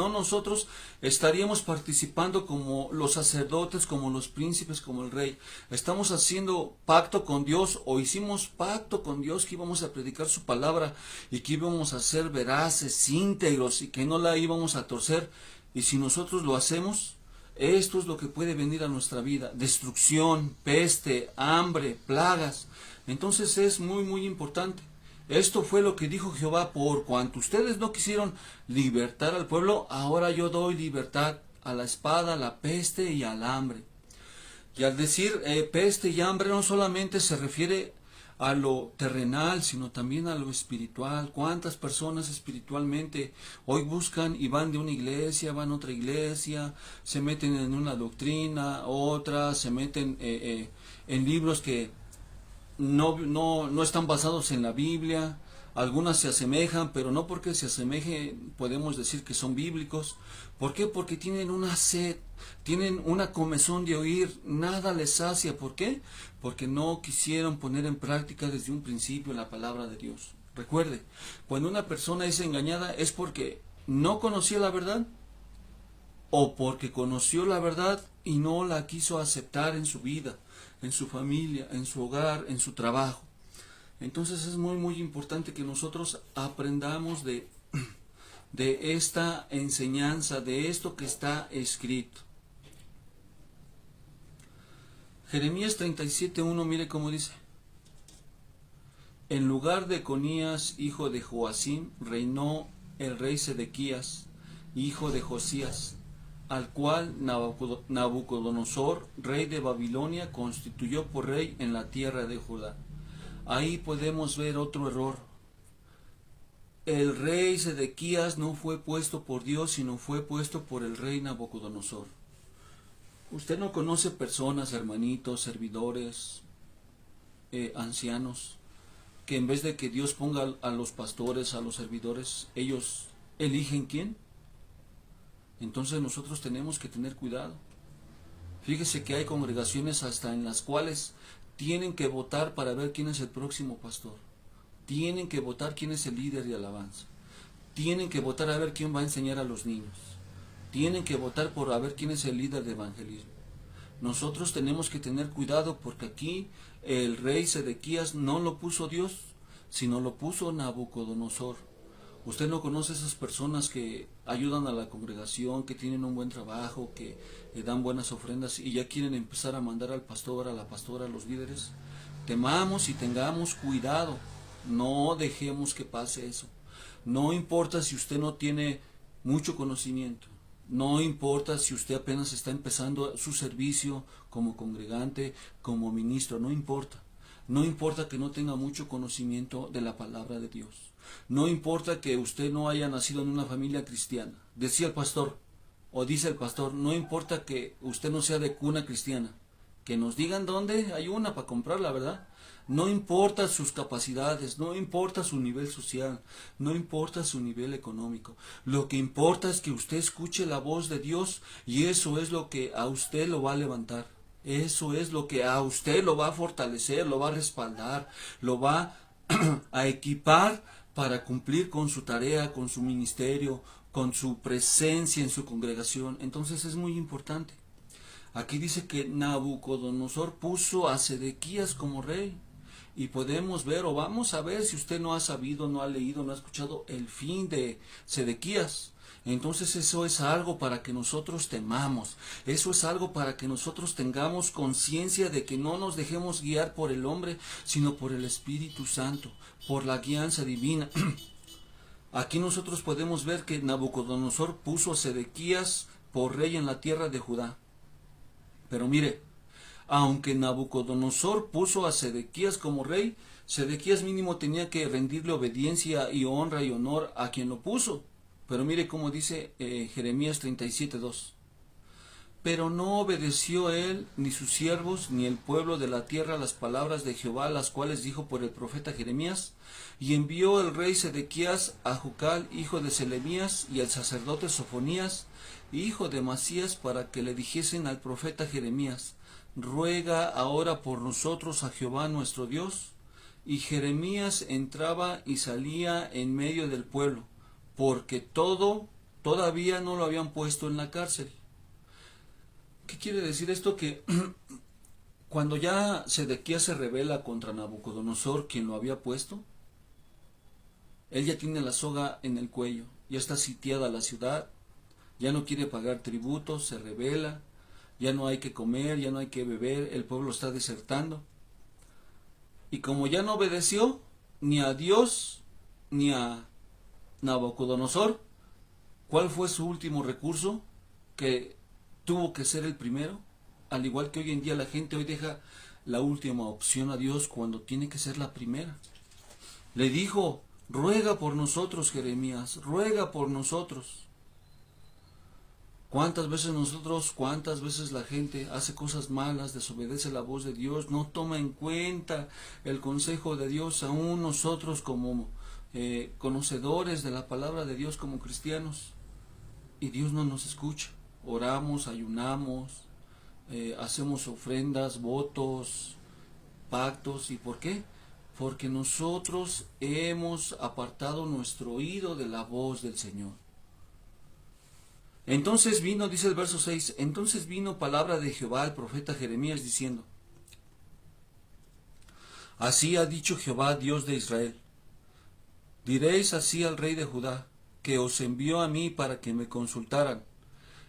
nosotros estaríamos participando como los sacerdotes, como los príncipes, como el rey. Estamos haciendo pacto con Dios, o hicimos pacto con Dios que íbamos a predicar su palabra y que íbamos a ser veraces, íntegros y que no la íbamos a torcer. Y si nosotros lo hacemos, esto es lo que puede venir a nuestra vida: destrucción, peste, hambre, plagas. Entonces es muy muy importante. Esto fue lo que dijo Jehová: por cuanto ustedes no quisieron libertar al pueblo, ahora yo doy libertad a la espada, a la peste y al hambre. Y al decir peste y hambre, no solamente se refiere a lo terrenal, sino también a lo espiritual. ¿Cuántas personas espiritualmente hoy buscan y van de una iglesia, van a otra iglesia, se meten en una doctrina, otra, se meten en libros que no están basados en la Biblia? Algunas se asemejan, pero no porque se asemejen podemos decir que son bíblicos. ¿Por qué? Porque tienen una sed, tienen una comezón de oír, nada les sacia. ¿Por qué? Porque no quisieron poner en práctica desde un principio la palabra de Dios. Recuerde, cuando una persona es engañada es porque no conocía la verdad, o porque conoció la verdad y no la quiso aceptar en su vida, en su familia, en su hogar, en su trabajo. Entonces es muy muy importante que nosotros aprendamos de esta enseñanza, de esto que está escrito. Jeremías 37:1, mire cómo dice: en lugar de Econías, hijo de Joacim, reinó el rey Sedequías, hijo de Josías, al cual Nabucodonosor, rey de Babilonia, constituyó por rey en la tierra de Judá. Ahí podemos ver otro error. El rey Sedequías no fue puesto por Dios, sino fue puesto por el rey Nabucodonosor. Usted no conoce personas, hermanitos, servidores, ancianos, que en vez de que Dios ponga a los pastores, a los servidores, ellos eligen quién. Entonces nosotros tenemos que tener cuidado. Fíjese que hay congregaciones hasta en las cuales tienen que votar para ver quién es el próximo pastor. Tienen que votar quién es el líder de alabanza. Tienen que votar a ver quién va a enseñar a los niños. Tienen que votar por a ver quién es el líder de evangelismo. Nosotros tenemos que tener cuidado porque aquí el rey Sedequías no lo puso Dios, sino lo puso Nabucodonosor. Usted no conoce esas personas que ayudan a la congregación, que tienen un buen trabajo, que dan buenas ofrendas y ya quieren empezar a mandar al pastor, a la pastora, a los líderes. Temamos y tengamos cuidado. No dejemos que pase eso. No importa si usted no tiene mucho conocimiento. No importa si usted apenas está empezando su servicio como congregante, como ministro, no importa. No importa que no tenga mucho conocimiento de la palabra de Dios. No importa que usted no haya nacido en una familia cristiana. Decía el pastor, o dice el pastor, no importa que usted no sea de cuna cristiana. Que nos digan dónde hay una para comprarla, ¿verdad? No importa sus capacidades, no importa su nivel social, no importa su nivel económico. Lo que importa es que usted escuche la voz de Dios y eso es lo que a usted lo va a levantar. Eso es lo que a usted lo va a fortalecer, lo va a respaldar, lo va a equipar para cumplir con su tarea, con su ministerio, con su presencia en su congregación. Entonces es muy importante. Aquí dice que Nabucodonosor puso a Sedequías como rey. Y podemos ver, o vamos a ver, si usted no ha sabido, no ha leído, no ha escuchado el fin de Sedequías. Entonces eso es algo para que nosotros temamos. Eso es algo para que nosotros tengamos conciencia de que no nos dejemos guiar por el hombre, sino por el Espíritu Santo, por la guianza divina. Aquí nosotros podemos ver que Nabucodonosor puso a Sedequías por rey en la tierra de Judá. Pero mire, aunque Nabucodonosor puso a Sedequías como rey, Sedequías mínimo tenía que rendirle obediencia y honra y honor a quien lo puso. Pero mire cómo dice Jeremías 37:2. Pero no obedeció él, ni sus siervos, ni el pueblo de la tierra las palabras de Jehová, las cuales dijo por el profeta Jeremías. Y envió el rey Sedequías a Jucal, hijo de Selemías, y al sacerdote Sofonías, hijo de Masías, para que le dijesen al profeta Jeremías: ruega ahora por nosotros a Jehová nuestro Dios. Y Jeremías entraba y salía en medio del pueblo, porque todavía no lo habían puesto en la cárcel. ¿Qué quiere decir esto? Que cuando ya Sedequías se rebela contra Nabucodonosor, quien lo había puesto, él ya tiene la soga en el cuello, ya está sitiada la ciudad, ya no quiere pagar tributos, se rebela, ya no hay que comer, ya no hay que beber, el pueblo está desertando. Y como ya no obedeció ni a Dios ni a Nabucodonosor, ¿cuál fue su último recurso? Que tuvo que ser el primero. Al igual que hoy en día la gente hoy deja la última opción a Dios cuando tiene que ser la primera. Le dijo: ruega por nosotros, Jeremías, ruega por nosotros. ¿Cuántas veces la gente hace cosas malas, desobedece la voz de Dios, no toma en cuenta el consejo de Dios, aún nosotros como conocedores de la palabra de Dios, como cristianos, y Dios no nos escucha? Oramos, ayunamos, hacemos ofrendas, votos, pactos. ¿Y por qué? Porque nosotros hemos apartado nuestro oído de la voz del Señor. Entonces vino, dice el verso 6, entonces vino palabra de Jehová al profeta Jeremías diciendo: así ha dicho Jehová, Dios de Israel, diréis así al rey de Judá, que os envió a mí para que me consultaran: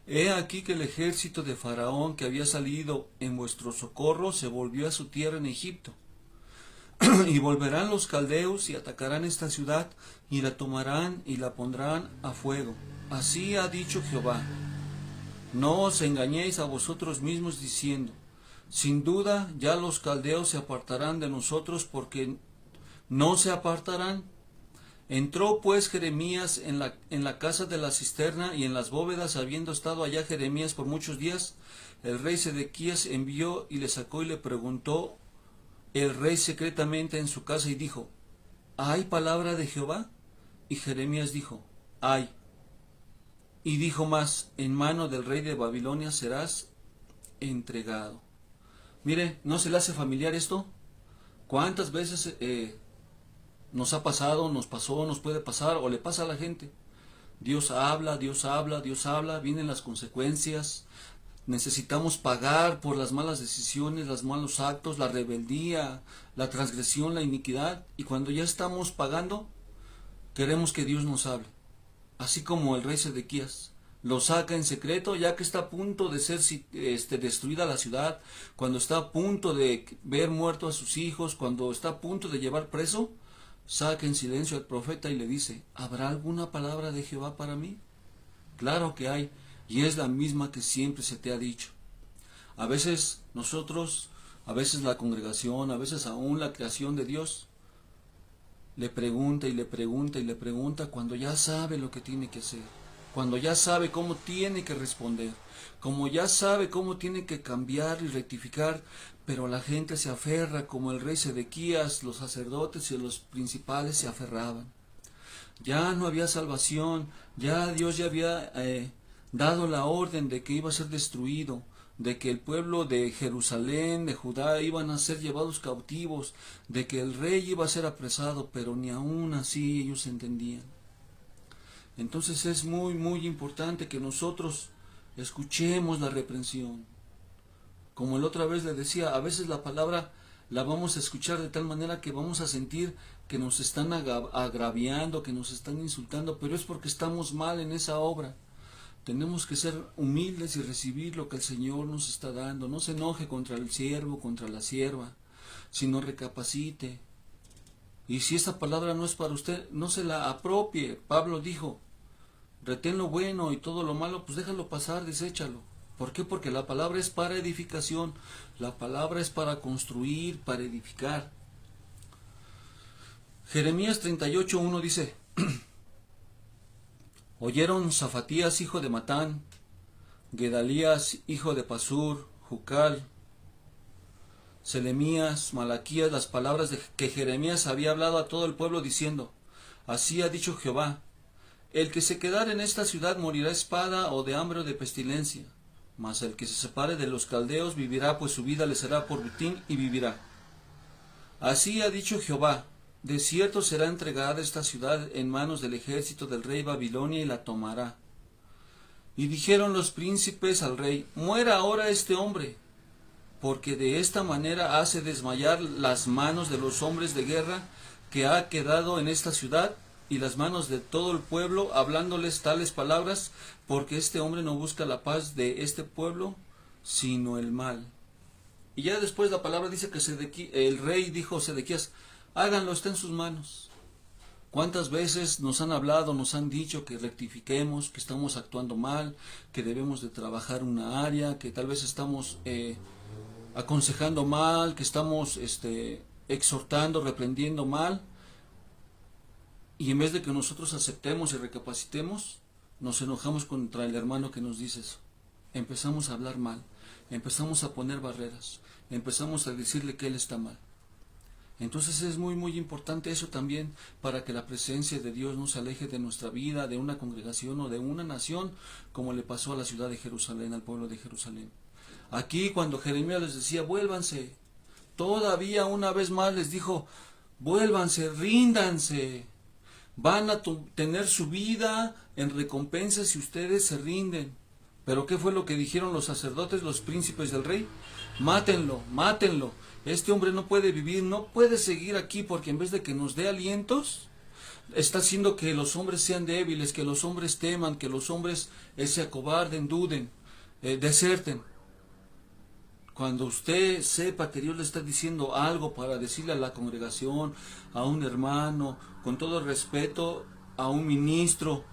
he aquí que el ejército de Faraón que había salido en vuestro socorro se volvió a su tierra en Egipto. Y volverán los caldeos y atacarán esta ciudad, y la tomarán y la pondrán a fuego. Así ha dicho Jehová. No os engañéis a vosotros mismos diciendo: sin duda ya los caldeos se apartarán de nosotros, porque no se apartarán. Entró pues Jeremías en la casa de la cisterna, y en las bóvedas, habiendo estado allá Jeremías por muchos días, el rey Sedequías envió y le sacó, y le preguntó el rey secretamente en su casa, y dijo: ¿hay palabra de Jehová? Y Jeremías dijo: hay. Y dijo más: en mano del rey de Babilonia serás entregado. Mire, ¿no se le hace familiar esto? ¿Cuántas veces nos ha pasado, nos pasó, nos puede pasar o le pasa a la gente? Dios habla, Dios habla, Dios habla, vienen las consecuencias. Necesitamos pagar por las malas decisiones, los malos actos, la rebeldía, la transgresión, la iniquidad. Y cuando ya estamos pagando, queremos que Dios nos hable. Así como el rey Sedequías lo saca en secreto, ya que está a punto de ser destruida la ciudad, cuando está a punto de ver muerto a sus hijos, cuando está a punto de llevar preso, saca en silencio al profeta y le dice, ¿habrá alguna palabra de Jehová para mí? Claro que hay, y es la misma que siempre se te ha dicho. A veces nosotros, a veces la congregación, a veces aún la creación de Dios, le pregunta y le pregunta y le pregunta cuando ya sabe lo que tiene que hacer, cuando ya sabe cómo tiene que responder, como ya sabe cómo tiene que cambiar y rectificar, pero la gente se aferra como el rey Sedequías, los sacerdotes y los principales se aferraban. Ya no había salvación, ya Dios ya había dado la orden de que iba a ser destruido, de que el pueblo de Jerusalén, de Judá, iban a ser llevados cautivos, de que el rey iba a ser apresado, pero ni aún así ellos entendían. Entonces es muy, muy importante que nosotros escuchemos la reprensión. Como la otra vez le decía, a veces la palabra la vamos a escuchar de tal manera que vamos a sentir que nos están agraviando, que nos están insultando, pero es porque estamos mal en esa obra. Tenemos que ser humildes y recibir lo que el Señor nos está dando. No se enoje contra el siervo, contra la sierva, sino recapacite. Y si esa palabra no es para usted, no se la apropie. Pablo dijo, retén lo bueno y todo lo malo, pues déjalo pasar, deséchalo. ¿Por qué? Porque la palabra es para edificación, la palabra es para construir, para edificar. Jeremías 38:1 dice, oyeron Zafatías hijo de Matán, Gedalías hijo de Pasur, Jucal, Selemías, Malaquías, las palabras que Jeremías había hablado a todo el pueblo diciendo, así ha dicho Jehová, el que se quedare en esta ciudad morirá espada o de hambre o de pestilencia, mas el que se separe de los caldeos vivirá, pues su vida le será por botín y vivirá. Así ha dicho Jehová, de cierto será entregada esta ciudad en manos del ejército del rey Babilonia y la tomará. Y dijeron los príncipes al rey, muera ahora este hombre, porque de esta manera hace desmayar las manos de los hombres de guerra que ha quedado en esta ciudad, y las manos de todo el pueblo, hablándoles tales palabras, porque este hombre no busca la paz de este pueblo, sino el mal. Y ya después la palabra dice que el rey dijo a Sedequías, háganlo, está en sus manos. ¿Cuántas veces nos han hablado, nos han dicho que rectifiquemos, que estamos actuando mal, que debemos de trabajar una área, que tal vez estamos aconsejando mal, que estamos exhortando, reprendiendo mal? Y en vez de que nosotros aceptemos y recapacitemos, nos enojamos contra el hermano que nos dice eso. Empezamos a hablar mal, empezamos a poner barreras, empezamos a decirle que él está mal. Entonces es muy muy importante eso también, para que la presencia de Dios no se aleje de nuestra vida, de una congregación o de una nación, como le pasó a la ciudad de Jerusalén, al pueblo de Jerusalén. Aquí cuando Jeremías les decía, vuélvanse, todavía una vez más les dijo, vuélvanse, ríndanse, van a tener su vida en recompensa si ustedes se rinden. Pero ¿qué fue lo que dijeron los sacerdotes, los príncipes del rey? Mátenlo, mátenlo. Este hombre no puede vivir, no puede seguir aquí, porque en vez de que nos dé alientos, está haciendo que los hombres sean débiles, que los hombres teman, que los hombres se acobarden, duden, deserten. Cuando usted sepa que Dios le está diciendo algo para decirle a la congregación, a un hermano, con todo el respeto, a un ministro,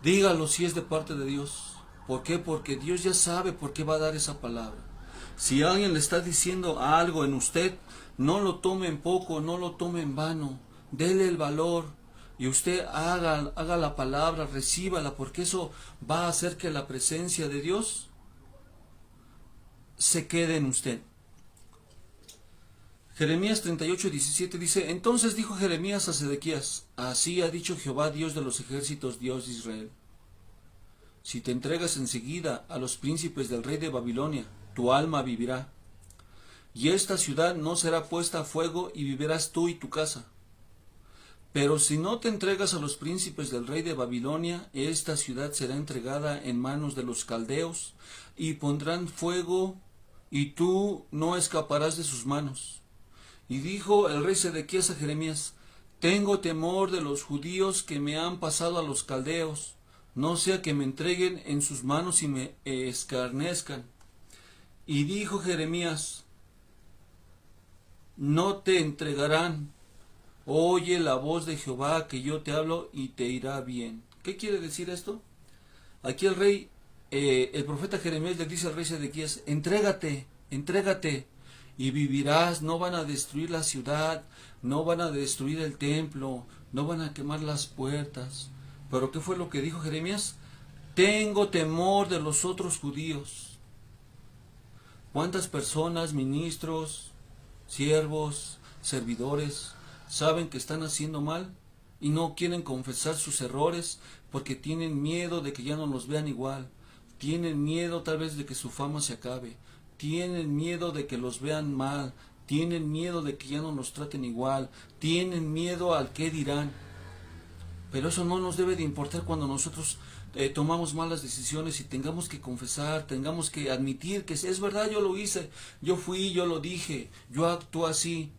dígalo si es de parte de Dios. ¿Por qué? Porque Dios ya sabe por qué va a dar esa palabra. Si alguien le está diciendo algo en usted, no lo tome en poco, no lo tome en vano. Dele el valor y usted haga la palabra, recíbala, porque eso va a hacer que la presencia de Dios se quede en usted. Jeremías 38:17 dice, entonces dijo Jeremías a Sedequías, así ha dicho Jehová, Dios de los ejércitos, Dios de Israel. Si te entregas enseguida a los príncipes del rey de Babilonia, tu alma vivirá. Y esta ciudad no será puesta a fuego y vivirás tú y tu casa. Pero si no te entregas a los príncipes del rey de Babilonia, esta ciudad será entregada en manos de los caldeos y pondrán fuego y tú no escaparás de sus manos. Y dijo el rey Sedequías a Jeremías, tengo temor de los judíos que me han pasado a los caldeos, no sea que me entreguen en sus manos y me escarnezcan. Y dijo Jeremías, no te entregarán, Oye la voz de Jehová que yo te hablo y te irá bien. ¿Qué quiere decir esto? Aquí el rey, el profeta Jeremías le dice al rey Sedequías, entrégate, entrégate y vivirás, no van a destruir la ciudad, no van a destruir el templo, no van a quemar las puertas. Pero ¿qué fue lo que dijo Jeremías? Tengo temor de los otros judíos. ¿Cuántas personas, ministros, siervos, servidores, saben que están haciendo mal y no quieren confesar sus errores porque tienen miedo de que ya no los vean igual? Tienen miedo tal vez de que su fama se acabe. Tienen miedo de que los vean mal. Tienen miedo de que ya no los traten igual. Tienen miedo al qué dirán. Pero eso no nos debe de importar cuando nosotros tomamos malas decisiones y tengamos que confesar, tengamos que admitir que es verdad, yo lo hice, yo fui, yo lo dije, yo actúo así,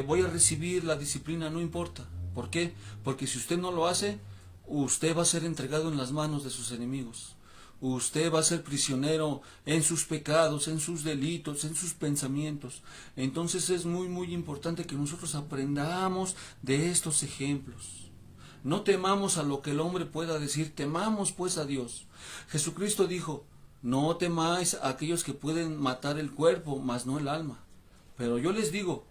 voy a recibir la disciplina, no importa. ¿Por qué? Porque si usted no lo hace, usted va a ser entregado en las manos de sus enemigos. Usted va a ser prisionero en sus pecados, en sus delitos, en sus pensamientos. Entonces es muy, muy importante que nosotros aprendamos de estos ejemplos. No temamos a lo que el hombre pueda decir, temamos pues a Dios. Jesucristo dijo, no temáis a aquellos que pueden matar el cuerpo, mas no el alma. Pero yo les digo,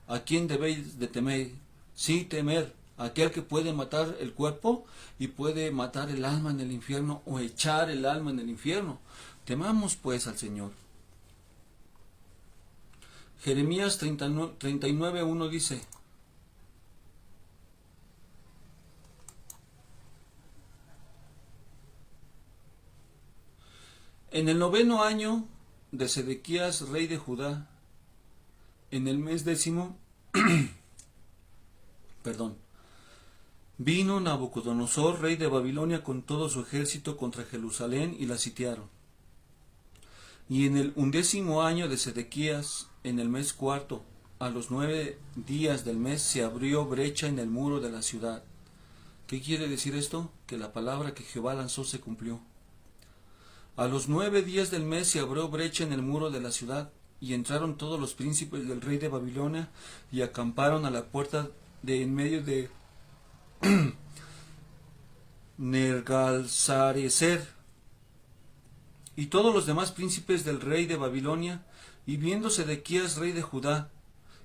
¿a quién debéis de temer? Sí, temer a aquel que puede matar el cuerpo y puede matar el alma en el infierno o echar el alma en el infierno. Temamos pues al Señor. Jeremías 39:1 dice, en el 9º año de Sedequías, rey de Judá, en el mes 10, vino Nabucodonosor, rey de Babilonia, con todo su ejército contra Jerusalén y la sitiaron. Y en el 11º año de Sedequías, en el mes 4, a los 9 días del mes, se abrió brecha en el muro de la ciudad. ¿Qué quiere decir esto? Que la palabra que Jehová lanzó se cumplió. A los 9 días del mes se abrió brecha en el muro de la ciudad, y entraron todos los príncipes del rey de Babilonia, y acamparon a la puerta de en medio de Nergalsarecer, y todos los demás príncipes del rey de Babilonia, y viendo Sedequías rey de Judá,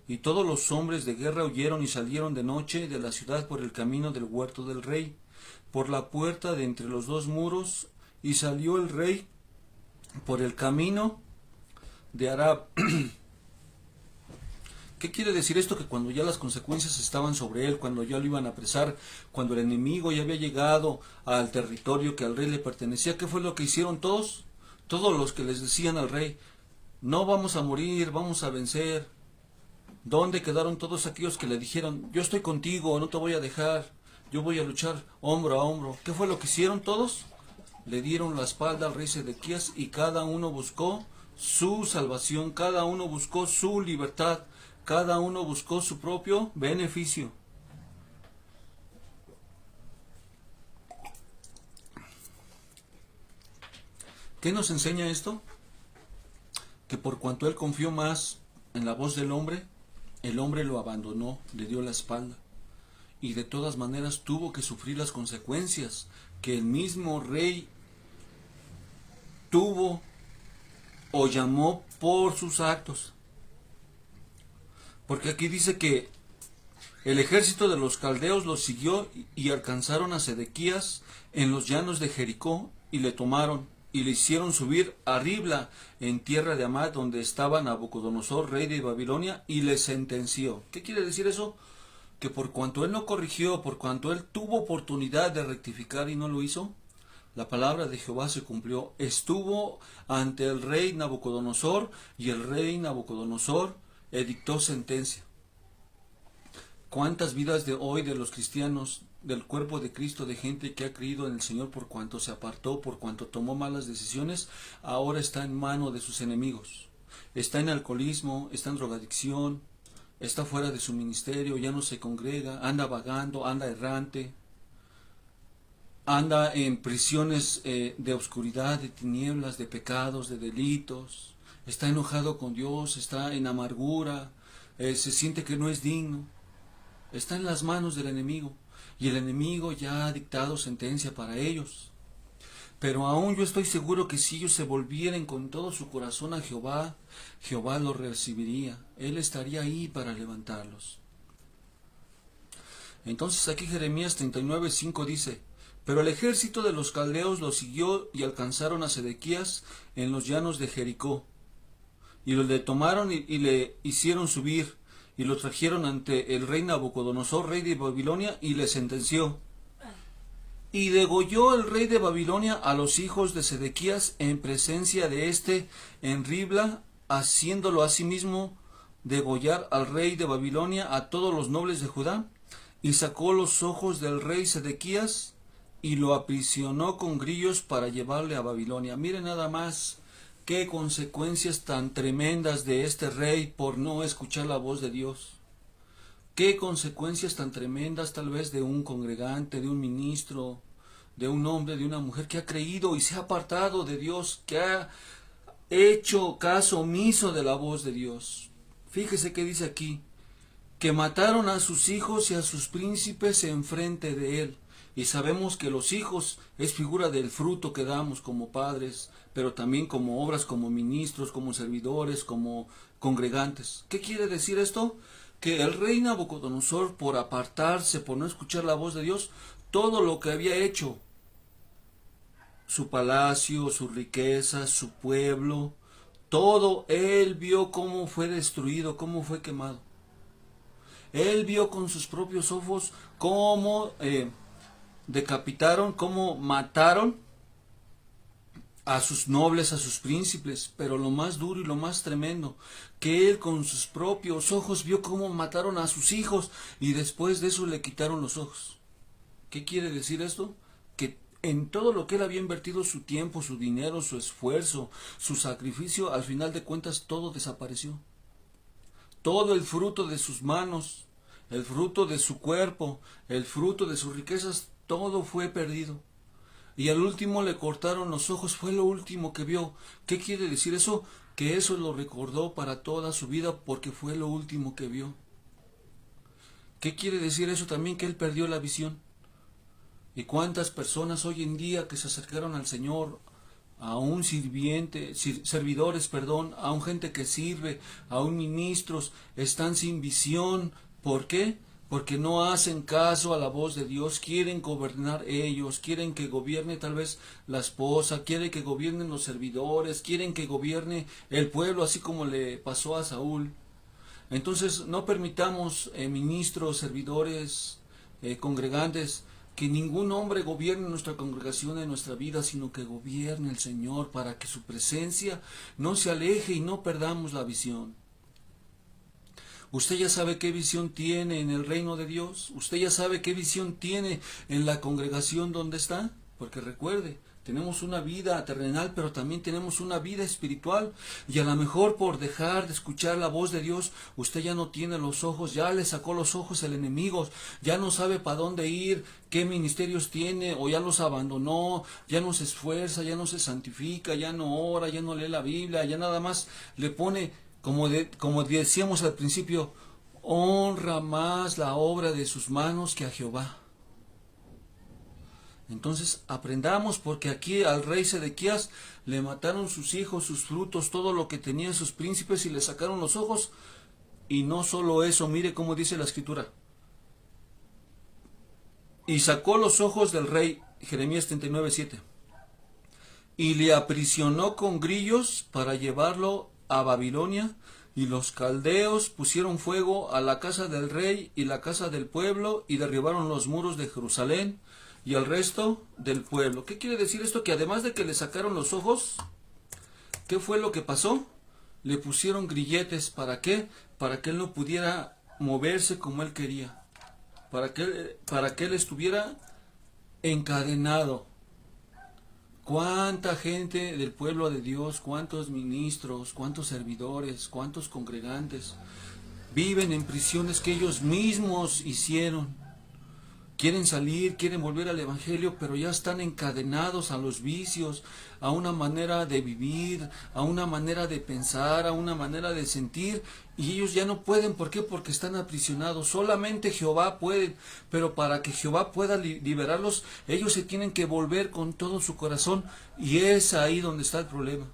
y todos los hombres de guerra huyeron y salieron de noche de la ciudad por el camino del huerto del rey, por la puerta de entre los dos muros, y salió el rey por el camino de Arab. ¿Qué quiere decir esto? Que cuando ya las consecuencias estaban sobre él, cuando ya lo iban a apresar, cuando el enemigo ya había llegado al territorio que al rey le pertenecía, ¿qué fue lo que hicieron todos? Todos los que les decían al rey, no vamos a morir, vamos a vencer. ¿Dónde quedaron todos aquellos que le dijeron, yo estoy contigo, no te voy a dejar, yo voy a luchar hombro a hombro? ¿Qué fue lo que hicieron todos? Le dieron la espalda al rey Sedequías y cada uno buscó su salvación, cada uno buscó su libertad, cada uno buscó su propio beneficio. ¿Qué nos enseña esto? Que por cuanto él confió más en la voz del hombre, el hombre lo abandonó, le dio la espalda. Y de todas maneras tuvo que sufrir las consecuencias que el mismo rey tuvo o llamó por sus actos. Porque aquí dice que el ejército de los caldeos los siguió y alcanzaron a Sedequías en los llanos de Jericó y le tomaron y le hicieron subir a Ribla en tierra de Amad, donde estaba Nabucodonosor, rey de Babilonia, y le sentenció. ¿Qué quiere decir eso? Que por cuanto él no corrigió, por cuanto él tuvo oportunidad de rectificar y no lo hizo, la palabra de Jehová se cumplió. Estuvo ante el rey Nabucodonosor y el rey Nabucodonosor edictó sentencia. ¿Cuántas vidas de hoy de los cristianos, del cuerpo de Cristo, de gente que ha creído en el Señor por cuanto se apartó, por cuanto tomó malas decisiones, ahora está en mano de sus enemigos? Está en alcoholismo, está en drogadicción, está fuera de su ministerio, ya no se congrega, anda vagando, anda errante, anda en prisiones de oscuridad, de tinieblas, de pecados, de delitos, está enojado con Dios, está en amargura, se siente que no es digno. está en las manos del enemigo, y el enemigo ya ha dictado sentencia para ellos. Pero aún yo estoy seguro que si ellos se volvieren con todo su corazón a Jehová, Jehová los recibiría, Él estaría ahí para levantarlos. Entonces aquí Jeremías 39:5 dice: pero el ejército de los caldeos los siguió y alcanzaron a Sedequías en los llanos de Jericó, y lo le tomaron y le hicieron subir, y lo trajeron ante el rey Nabucodonosor, rey de Babilonia, y le sentenció. Y degolló el rey de Babilonia a los hijos de Sedequías en presencia de éste en Ribla, haciéndolo asimismo degollar al rey de Babilonia a todos los nobles de Judá, y sacó los ojos del rey Sedequías y lo aprisionó con grillos para llevarle a Babilonia. Miren nada más qué consecuencias tan tremendas de este rey por no escuchar la voz de Dios. Qué consecuencias tan tremendas tal vez de un congregante, de un ministro, de un hombre, de una mujer que ha creído y se ha apartado de Dios, que ha hecho caso omiso de la voz de Dios. Fíjese que dice aquí, que mataron a sus hijos y a sus príncipes enfrente de él. Y sabemos que los hijos es figura del fruto que damos como padres, pero también como obras, como ministros, como servidores, como congregantes. ¿Qué quiere decir esto? Que el rey Nabucodonosor, por apartarse, por no escuchar la voz de Dios, todo lo que había hecho, su palacio, sus riquezas, su pueblo, todo, él vio cómo fue destruido, cómo fue quemado. Él vio con sus propios ojos cómo decapitaron, cómo mataron a sus nobles, a sus príncipes, pero lo más duro y lo más tremendo, que él con sus propios ojos vio cómo mataron a sus hijos y después de eso le quitaron los ojos. ¿Qué quiere decir esto? Que en todo lo que él había invertido su tiempo, su dinero, su esfuerzo, su sacrificio, al final de cuentas todo desapareció. Todo el fruto de sus manos, el fruto de su cuerpo, el fruto de sus riquezas, todo fue perdido. Y al último le cortaron los ojos, fue lo último que vio. ¿Qué quiere decir eso? Que eso lo recordó para toda su vida porque fue lo último que vio. ¿Qué quiere decir eso también? Que él perdió la visión. ¿Y cuántas personas hoy en día que se acercaron al Señor, a un servidores, a un gente que sirve, a un ministros, están sin visión? ¿Por qué? Porque no hacen caso a la voz de Dios, quieren gobernar ellos, quieren que gobierne tal vez la esposa, quieren que gobiernen los servidores, quieren que gobierne el pueblo, así como le pasó a Saúl. Entonces no permitamos ministros, servidores, congregantes, que ningún hombre gobierne nuestra congregación en nuestra vida, sino que gobierne el Señor para que su presencia no se aleje y no perdamos la visión. Usted ya sabe qué visión tiene en el reino de Dios. Usted ya sabe qué visión tiene en la congregación donde está. Porque recuerde, tenemos una vida terrenal, pero también tenemos una vida espiritual. Y a lo mejor por dejar de escuchar la voz de Dios, usted ya no tiene los ojos, ya le sacó los ojos el enemigo, ya no sabe para dónde ir, qué ministerios tiene, o ya los abandonó, ya no se esfuerza, ya no se santifica, ya no ora, ya no lee la Biblia, ya nada más le pone... Como decíamos al principio, honra más la obra de sus manos que a Jehová. Entonces aprendamos, porque aquí al rey Sedequías le mataron sus hijos, sus frutos, todo lo que tenían sus príncipes y le sacaron los ojos. Y no solo eso, mire cómo dice la escritura. Y sacó los ojos del rey, Jeremías 39:7. Y le aprisionó con grillos para llevarlo a Babilonia, y los caldeos pusieron fuego a la casa del rey y la casa del pueblo, y derribaron los muros de Jerusalén y al resto del pueblo. ¿Qué quiere decir esto? Que además de que le sacaron los ojos, ¿qué fue lo que pasó? Le pusieron grilletes. ¿Para qué? Para que él no pudiera moverse como él quería. Para que él estuviera encadenado. ¿Cuánta gente del pueblo de Dios, cuántos ministros, cuántos servidores, cuántos congregantes viven en prisiones que ellos mismos hicieron? quieren salir, quieren volver al Evangelio, pero ya están encadenados a los vicios, a una manera de vivir, a una manera de pensar, a una manera de sentir, y ellos ya no pueden. ¿Por qué? Porque están aprisionados. Solamente Jehová puede, pero para que Jehová pueda liberarlos, ellos se tienen que volver con todo su corazón, y es ahí donde está el problema.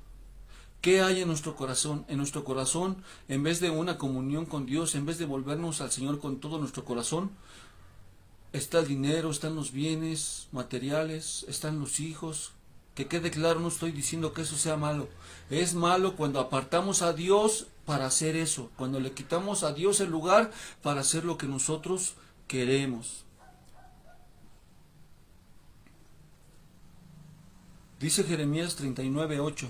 ¿Qué hay en nuestro corazón? En nuestro corazón, en vez de una comunión con Dios, en vez de volvernos al Señor con todo nuestro corazón, está el dinero, están los bienes materiales, están los hijos. Que quede claro, no estoy diciendo que eso sea malo. Es malo cuando apartamos a Dios para hacer eso, cuando le quitamos a Dios el lugar para hacer lo que nosotros queremos. Dice Jeremías 39:8.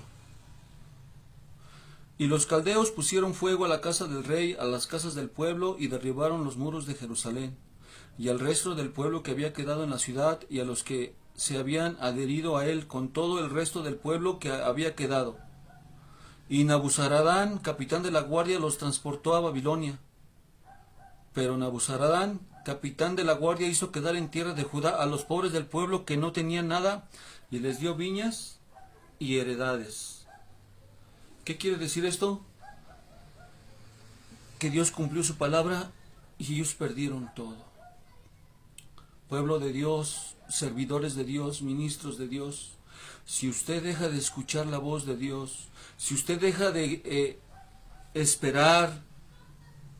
Y los caldeos pusieron fuego a la casa del rey, a las casas del pueblo, y derribaron los muros de Jerusalén, y al resto del pueblo que había quedado en la ciudad, y a los que se habían adherido a él, con todo el resto del pueblo que había quedado. Y Nabuzaradán, capitán de la guardia, los transportó a Babilonia. Pero Nabuzaradán, capitán de la guardia, hizo quedar en tierra de Judá a los pobres del pueblo que no tenían nada, y les dio viñas y heredades. ¿Qué quiere decir esto? Que Dios cumplió su palabra y ellos perdieron todo. Pueblo de Dios, servidores de Dios, ministros de Dios, si usted deja de escuchar la voz de Dios, si usted deja de esperar,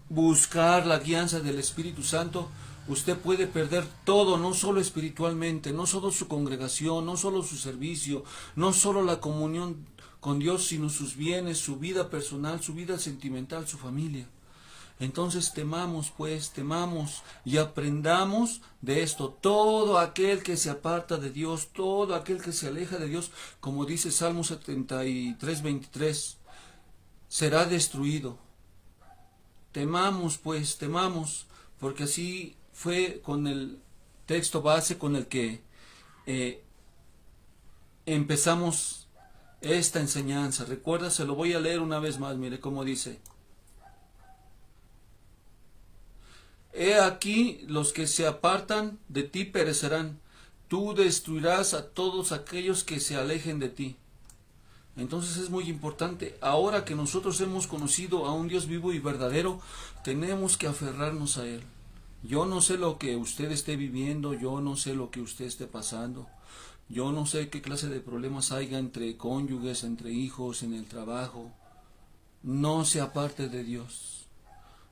buscar la guianza del Espíritu Santo, usted puede perder todo, no solo espiritualmente, no solo su congregación, no solo su servicio, no solo la comunión con Dios, sino sus bienes, su vida personal, su vida sentimental, su familia. Entonces temamos y aprendamos de esto. Todo aquel que se aparta de Dios, todo aquel que se aleja de Dios, como dice Salmo 73:23, será destruido. Temamos, porque así fue con el texto base con el que empezamos esta enseñanza. Recuerda, se lo voy a leer una vez más, mire cómo dice. He aquí los que se apartan de ti perecerán, tú destruirás a todos aquellos que se alejen de ti. Entonces es muy importante, ahora que nosotros hemos conocido a un Dios vivo y verdadero, tenemos que aferrarnos a Él. Yo no sé lo que usted esté viviendo, yo no sé lo que usted esté pasando, yo no sé qué clase de problemas haya entre cónyuges, entre hijos, en el trabajo. No se aparte de Dios.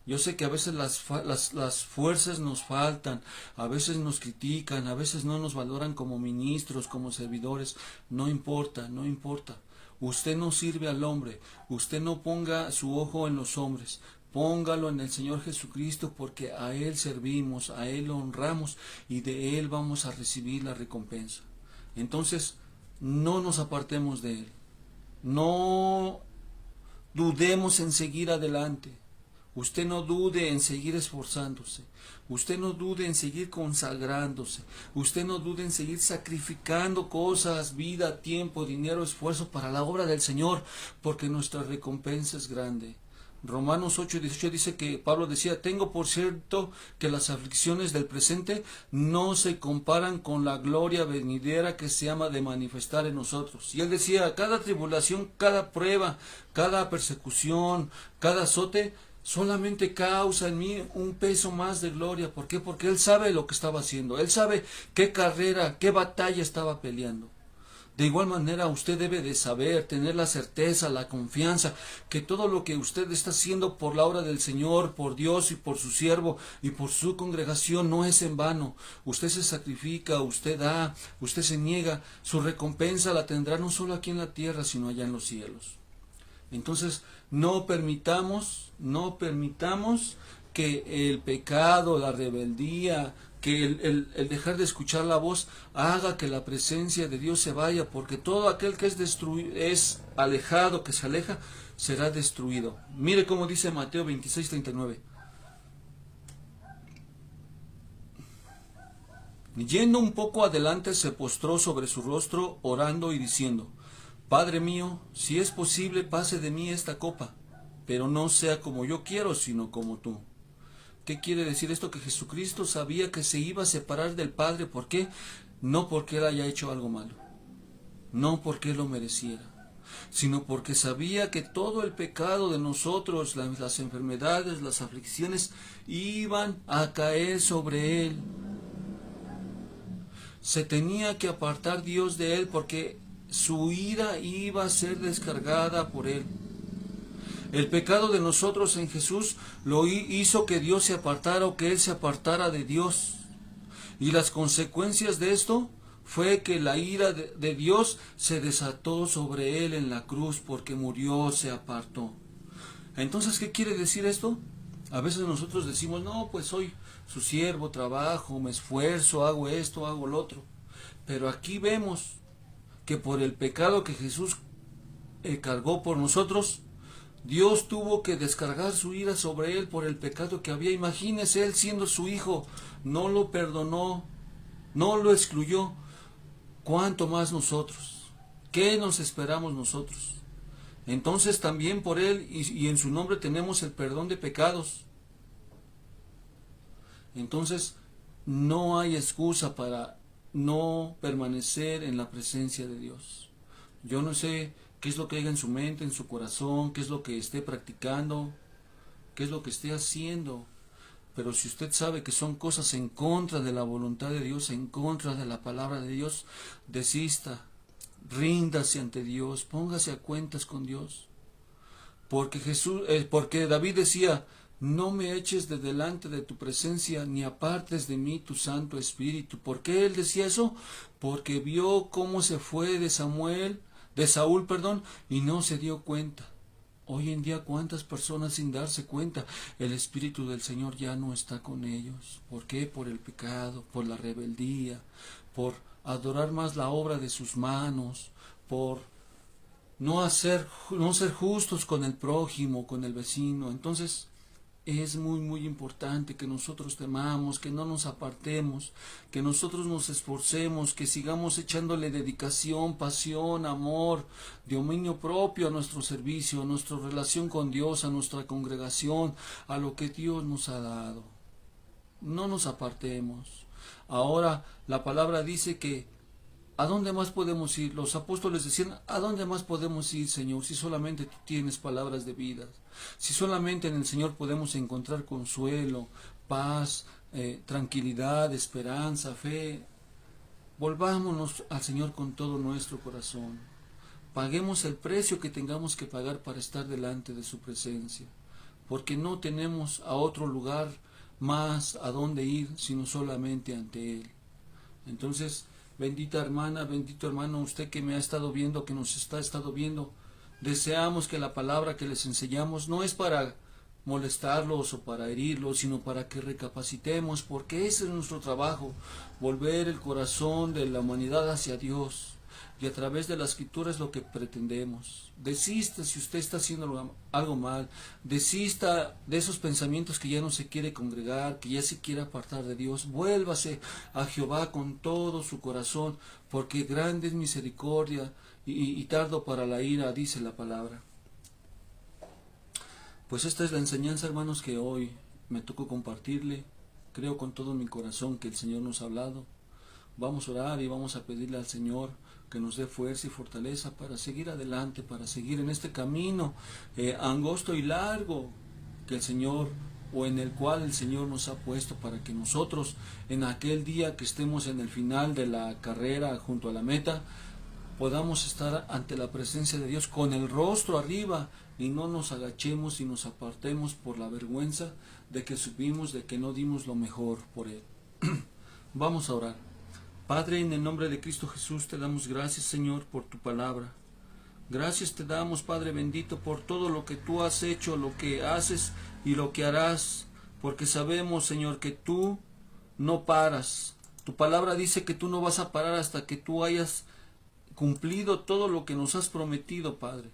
Yo sé que a veces las fuerzas nos faltan, a veces nos critican, a veces no nos valoran como ministros, como servidores. No importa, no importa. Usted no sirve al hombre, usted no ponga su ojo en los hombres, póngalo en el Señor Jesucristo, porque a Él servimos, a Él lo honramos y de Él vamos a recibir la recompensa. Entonces, no nos apartemos de Él, no dudemos en seguir adelante. Usted no dude en seguir esforzándose. Usted no dude en seguir consagrándose. Usted no dude en seguir sacrificando cosas, vida, tiempo, dinero, esfuerzo para la obra del Señor, porque nuestra recompensa es grande. Romanos 8:18 dice que Pablo decía, tengo por cierto que las aflicciones del presente no se comparan con la gloria venidera que se ama de manifestar en nosotros. Y él decía, cada tribulación, cada prueba, cada persecución, cada azote, solamente causa en mí un peso más de gloria. ¿Por qué? Porque Él sabe lo que estaba haciendo. Él sabe qué carrera, qué batalla estaba peleando. De igual manera, usted debe de saber, tener la certeza, la confianza, que todo lo que usted está haciendo por la obra del Señor, por Dios y por su siervo y por su congregación no es en vano. Usted se sacrifica, usted da, usted se niega. Su recompensa la tendrá no solo aquí en la tierra, sino allá en los cielos. Entonces, no permitamos que el pecado, la rebeldía, que el dejar de escuchar la voz haga que la presencia de Dios se vaya, porque todo aquel que es alejado, que se aleja, será destruido. Mire cómo dice Mateo 26:39. Yendo un poco adelante, se postró sobre su rostro, orando y diciendo, Padre mío, si es posible, pase de mí esta copa, pero no sea como yo quiero, sino como tú. ¿Qué quiere decir esto? Que Jesucristo sabía que se iba a separar del Padre. ¿Por qué? No porque Él haya hecho algo malo, no porque Él lo mereciera, sino porque sabía que todo el pecado de nosotros, las enfermedades, las aflicciones, iban a caer sobre Él. Se tenía que apartar Dios de Él porque su ira iba a ser descargada por Él. El pecado de nosotros en Jesús lo hizo que Dios se apartara o que Él se apartara de Dios. Y las consecuencias de esto fue que la ira de Dios se desató sobre Él en la cruz porque murió, se apartó. Entonces, ¿qué quiere decir esto? A veces nosotros decimos, no, pues soy su siervo, trabajo, me esfuerzo, hago esto, hago lo otro. Pero aquí vemos que por el pecado que Jesús cargó por nosotros, Dios tuvo que descargar su ira sobre Él por el pecado que había. Imagínese, Él siendo su hijo, no lo perdonó, no lo excluyó. ¿Cuánto más nosotros? ¿Qué nos esperamos nosotros? Entonces también por Él y en su nombre tenemos el perdón de pecados. Entonces no hay excusa para no permanecer en la presencia de Dios. Yo no sé qué es lo que haya en su mente, en su corazón, qué es lo que esté practicando, qué es lo que esté haciendo. Pero si usted sabe que son cosas en contra de la voluntad de Dios, en contra de la palabra de Dios, desista, ríndase ante Dios, póngase a cuentas con Dios. Porque David decía, no me eches de delante de tu presencia, ni apartes de mí tu Santo Espíritu. ¿Por qué él decía eso? Porque vio cómo se fue de Saúl, y no se dio cuenta. Hoy en día, ¿cuántas personas sin darse cuenta? El Espíritu del Señor ya no está con ellos. ¿Por qué? Por el pecado, por la rebeldía, por adorar más la obra de sus manos, por no ser justos con el prójimo, con el vecino. Entonces, es muy importante que nosotros temamos, que no nos apartemos, que nosotros nos esforcemos, que sigamos echándole dedicación, pasión, amor, dominio propio a nuestro servicio, a nuestra relación con Dios, a nuestra congregación, a lo que Dios nos ha dado. No nos apartemos. Ahora la palabra dice que ¿a dónde más podemos ir? Los apóstoles decían, ¿a dónde más podemos ir, Señor? Si solamente tú tienes palabras de vida. Si solamente en el Señor podemos encontrar consuelo, paz, tranquilidad, esperanza, fe. Volvámonos al Señor con todo nuestro corazón. Paguemos el precio que tengamos que pagar para estar delante de su presencia. Porque no tenemos a otro lugar más a dónde ir, sino solamente ante Él. Entonces, bendita hermana, bendito hermano, usted que me ha estado viendo, que nos está estado viendo, deseamos que la palabra que les enseñamos no es para molestarlos o para herirlos, sino para que recapacitemos, porque ese es nuestro trabajo, volver el corazón de la humanidad hacia Dios. Y a través de la escritura es lo que pretendemos. Desista si usted está haciendo algo mal. Desista de esos pensamientos que ya no se quiere congregar, que ya se quiere apartar de Dios. Vuélvase a Jehová con todo su corazón, porque grande es misericordia y tardo para la ira, dice la palabra. Pues esta es la enseñanza, hermanos, que hoy me tocó compartirle. Creo con todo mi corazón que el Señor nos ha hablado. Vamos a orar y vamos a pedirle al Señor que nos dé fuerza y fortaleza para seguir adelante, para seguir en este camino angosto y largo que el Señor, o en el cual el Señor nos ha puesto, para que nosotros en aquel día que estemos en el final de la carrera junto a la meta, podamos estar ante la presencia de Dios con el rostro arriba y no nos agachemos y nos apartemos por la vergüenza de que supimos, de que no dimos lo mejor por Él. Vamos a orar. Padre, en el nombre de Cristo Jesús te damos gracias, Señor, por tu palabra. Gracias te damos, Padre bendito, por todo lo que tú has hecho, lo que haces y lo que harás, porque sabemos, Señor, que tú no paras. Tu palabra dice que tú no vas a parar hasta que tú hayas cumplido todo lo que nos has prometido, Padre.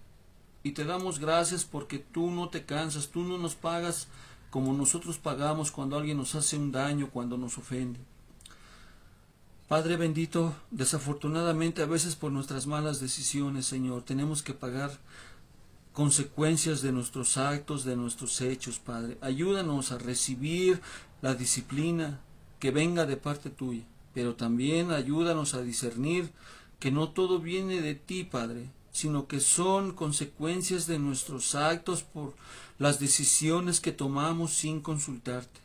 Y te damos gracias porque tú no te cansas, tú no nos pagas como nosotros pagamos cuando alguien nos hace un daño, cuando nos ofende. Padre bendito, desafortunadamente a veces por nuestras malas decisiones, Señor, tenemos que pagar consecuencias de nuestros actos, de nuestros hechos, Padre. Ayúdanos a recibir la disciplina que venga de parte tuya, pero también ayúdanos a discernir que no todo viene de ti, Padre, sino que son consecuencias de nuestros actos por las decisiones que tomamos sin consultarte.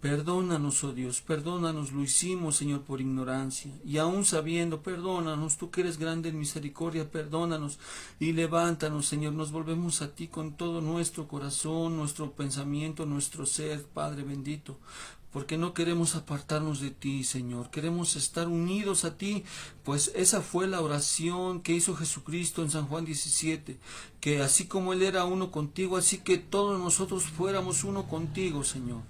Perdónanos, oh Dios, perdónanos, lo hicimos, Señor, por ignorancia, y aún sabiendo, perdónanos, tú que eres grande en misericordia, perdónanos, y levántanos, Señor, nos volvemos a ti con todo nuestro corazón, nuestro pensamiento, nuestro ser, Padre bendito, porque no queremos apartarnos de ti, Señor, queremos estar unidos a ti, pues esa fue la oración que hizo Jesucristo en San Juan 17, que así como Él era uno contigo, así que todos nosotros fuéramos uno contigo, Señor.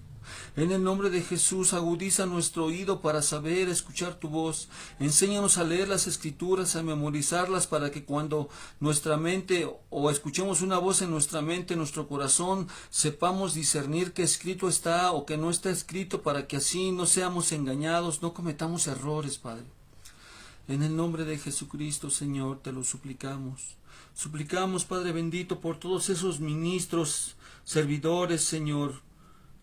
En el nombre de Jesús, agudiza nuestro oído para saber escuchar tu voz. Enséñanos a leer las Escrituras, a memorizarlas, para que cuando nuestra mente o escuchemos una voz en nuestra mente, en nuestro corazón, sepamos discernir qué escrito está o que no está escrito, para que así no seamos engañados, no cometamos errores, Padre. En el nombre de Jesucristo, Señor, te lo suplicamos. Suplicamos, Padre bendito, por todos esos ministros, servidores, Señor,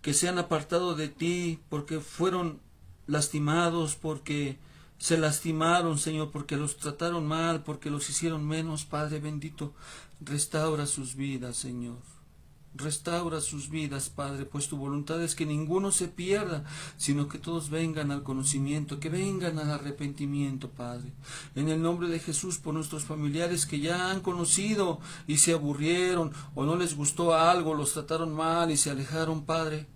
que se han apartado de ti porque fueron lastimados, porque se lastimaron, Señor, porque los trataron mal, porque los hicieron menos. Padre bendito, restaura sus vidas, Señor. Restaura sus vidas, Padre, pues tu voluntad es que ninguno se pierda, sino que todos vengan al conocimiento, que vengan al arrepentimiento, Padre. En el nombre de Jesús, por nuestros familiares que ya han conocido y se aburrieron, o no les gustó algo, los trataron mal y se alejaron, Padre.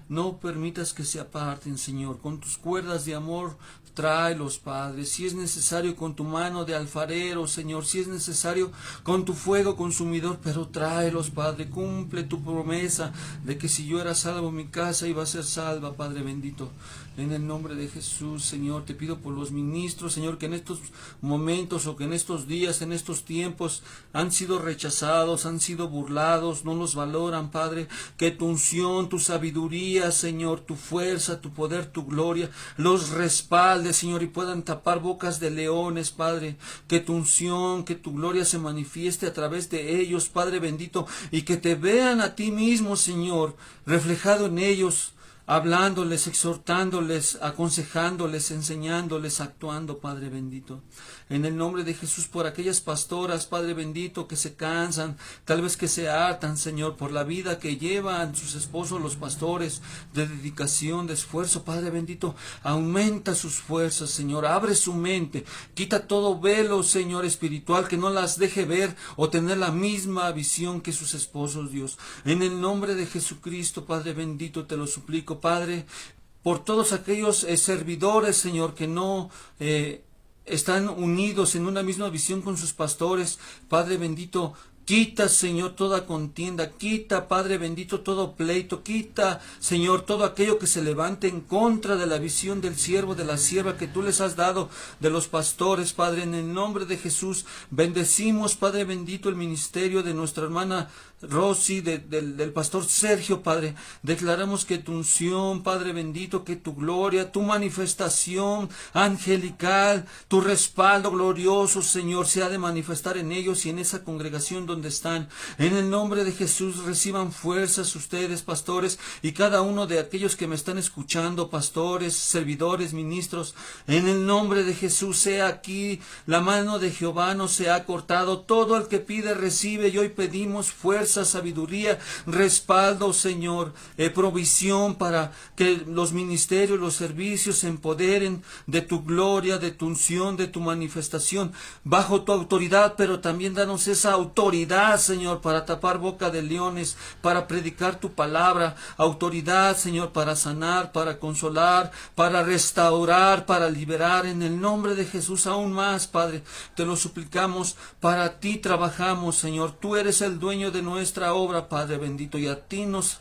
No permitas que se aparten, Señor. Con tus cuerdas de amor, tráelos, Padre. Si es necesario, con tu mano de alfarero, Señor. Si es necesario, con tu fuego consumidor. Pero tráelos, Padre. Cumple tu promesa de que si yo era salvo, mi casa iba a ser salva, Padre bendito. En el nombre de Jesús, Señor, te pido por los ministros, Señor, que en estos momentos o que en estos días, en estos tiempos, han sido rechazados, han sido burlados, no los valoran, Padre. Que tu unción, tu sabiduría, Señor, tu fuerza, tu poder, tu gloria, los respalde, Señor, y puedan tapar bocas de leones, Padre. Que tu unción, que tu gloria se manifieste a través de ellos, Padre bendito, y que te vean a ti mismo, Señor, reflejado en ellos, hablándoles, exhortándoles, aconsejándoles, enseñándoles, actuando, Padre bendito. En el nombre de Jesús, por aquellas pastoras, Padre bendito, que se cansan, tal vez que se hartan, Señor, por la vida que llevan sus esposos, los pastores, de dedicación, de esfuerzo, Padre bendito, aumenta sus fuerzas, Señor, abre su mente, quita todo velo, Señor, espiritual, que no las deje ver o tener la misma visión que sus esposos, Dios. En el nombre de Jesucristo, Padre bendito, te lo suplico, Padre, por todos aquellos servidores, Señor, que no están unidos en una misma visión con sus pastores, Padre bendito. Quita, Señor, toda contienda, quita, Padre bendito, todo pleito, quita, Señor, todo aquello que se levante en contra de la visión del siervo, de la sierva que tú les has dado, de los pastores, Padre, en el nombre de Jesús. Bendecimos, Padre bendito, el ministerio de nuestra hermana Rosy, del pastor Sergio, Padre. Declaramos que tu unción, Padre bendito, que tu gloria, tu manifestación angelical, tu respaldo glorioso, Señor, se ha de manifestar en ellos y en esa congregación donde están. En el nombre de Jesús, reciban fuerzas ustedes, pastores, y cada uno de aquellos que me están escuchando, pastores, servidores, ministros. En el nombre de Jesús, sea aquí la mano de Jehová no se ha cortado. Todo el que pide recibe, y hoy pedimos fuerza, sabiduría, respaldo, Señor, provisión para que los ministerios, los servicios se empoderen de tu gloria, de tu unción, de tu manifestación, bajo tu autoridad, pero también danos esa autoridad, Señor, para tapar boca de leones, para predicar tu palabra, autoridad, Señor, para sanar, para consolar, para restaurar, para liberar, en el nombre de Jesús. Aún más, Padre, te lo suplicamos, para ti trabajamos, Señor, tú eres el dueño de nuestra obra, Padre bendito, y a ti nos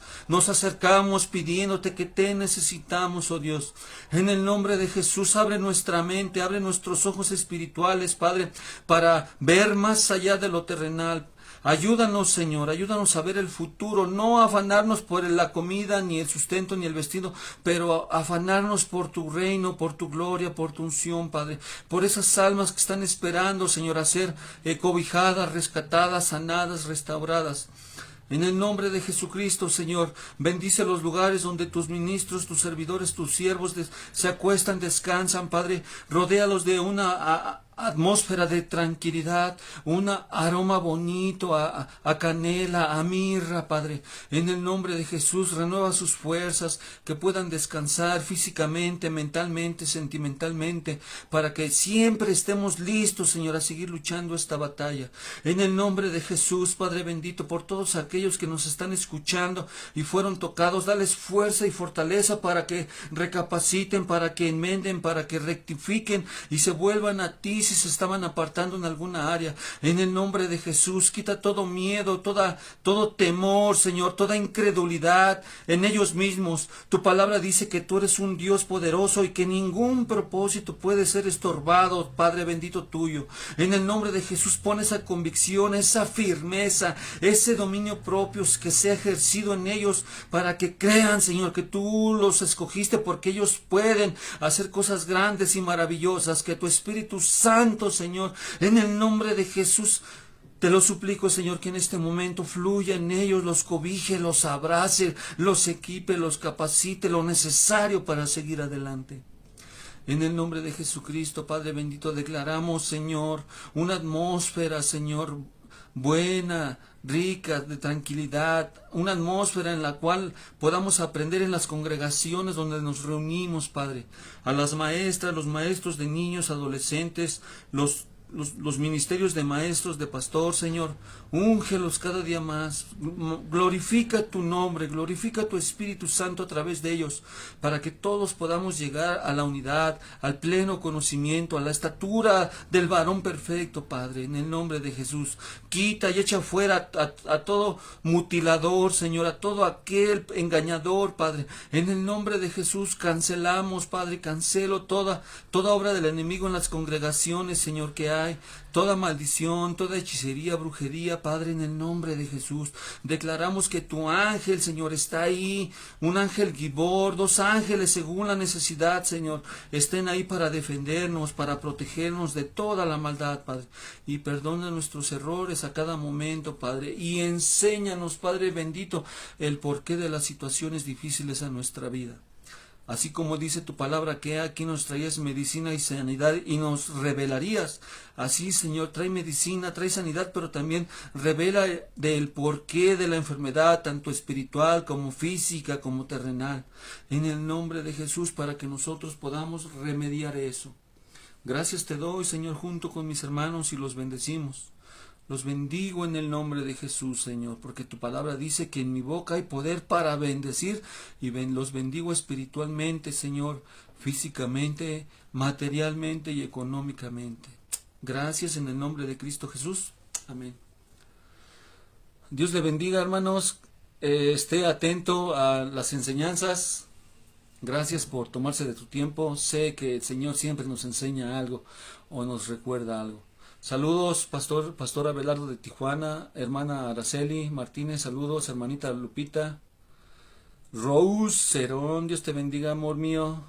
acercamos pidiéndote que te necesitamos, oh Dios. En el nombre de Jesús, abre nuestra mente, abre nuestros ojos espirituales, Padre, para ver más allá de lo terrenal. Ayúdanos, Señor, ayúdanos a ver el futuro, no afanarnos por la comida, ni el sustento, ni el vestido, pero afanarnos por tu reino, por tu gloria, por tu unción, Padre, por esas almas que están esperando, Señor, a ser cobijadas, rescatadas, sanadas, restauradas. En el nombre de Jesucristo, Señor, bendice los lugares donde tus ministros, tus servidores, tus siervos se acuestan, descansan, Padre. Rodéalos de una atmósfera de tranquilidad, un aroma bonito a canela, a mirra, Padre. En el nombre de Jesús, renueva sus fuerzas, que puedan descansar físicamente, mentalmente, sentimentalmente, para que siempre estemos listos, Señor, a seguir luchando esta batalla. En el nombre de Jesús, Padre bendito, por todos aquellos que nos están escuchando y fueron tocados, dales fuerza y fortaleza para que recapaciten, para que enmenden, para que rectifiquen y se vuelvan a ti si se estaban apartando en alguna área. En el nombre de Jesús, quita todo miedo, todo temor, Señor, toda incredulidad en ellos mismos. Tu palabra dice que tú eres un Dios poderoso y que ningún propósito puede ser estorbado, Padre bendito tuyo. En el nombre de Jesús, pon esa convicción, esa firmeza, ese dominio propio que sea ejercido en ellos para que crean, Señor, que tú los escogiste porque ellos pueden hacer cosas grandes y maravillosas, que tu Espíritu Santo, Señor, en el nombre de Jesús, te lo suplico, Señor, que en este momento fluya en ellos, los cobije, los abrace, los equipe, los capacite, lo necesario para seguir adelante. En el nombre de Jesucristo, Padre bendito, declaramos, Señor, una atmósfera, Señor, buena, rica, de tranquilidad, una atmósfera en la cual podamos aprender en las congregaciones donde nos reunimos, Padre, a las maestras, los maestros de niños, adolescentes, los ministerios de maestros, de pastor, Señor, úngelos cada día más, glorifica tu nombre, glorifica tu Espíritu Santo a través de ellos, para que todos podamos llegar a la unidad, al pleno conocimiento, a la estatura del varón perfecto, Padre, en el nombre de Jesús. Quita y echa fuera a todo mutilador, Señor, a todo aquel engañador, Padre, en el nombre de Jesús cancelamos, Padre, cancelo toda obra del enemigo en las congregaciones, Señor, que hay, toda maldición, toda hechicería, brujería, Padre, en el nombre de Jesús. Declaramos que tu ángel, Señor, está ahí, un ángel Gibor, 2 ángeles según la necesidad, Señor, estén ahí para defendernos, para protegernos de toda la maldad, Padre, y perdona nuestros errores a cada momento, Padre, y enséñanos, Padre bendito, el porqué de las situaciones difíciles a nuestra vida. Así como dice tu palabra que aquí nos traías medicina y sanidad y nos revelarías. Así, Señor, trae medicina, trae sanidad, pero también revela del porqué de la enfermedad, tanto espiritual como física como terrenal. En el nombre de Jesús, para que nosotros podamos remediar eso. Gracias te doy, Señor, junto con mis hermanos y los bendecimos. Los bendigo en el nombre de Jesús, Señor, porque tu palabra dice que en mi boca hay poder para bendecir y los bendigo espiritualmente, Señor, físicamente, materialmente y económicamente. Gracias en el nombre de Cristo Jesús. Amén. Dios le bendiga, hermanos. Esté atento a las enseñanzas. Gracias por tomarse de tu tiempo. Sé que el Señor siempre nos enseña algo o nos recuerda algo. Saludos, Pastor Abelardo de Tijuana, hermana Araceli Martínez, saludos, hermanita Lupita, Rose Cerón, Dios te bendiga, amor mío.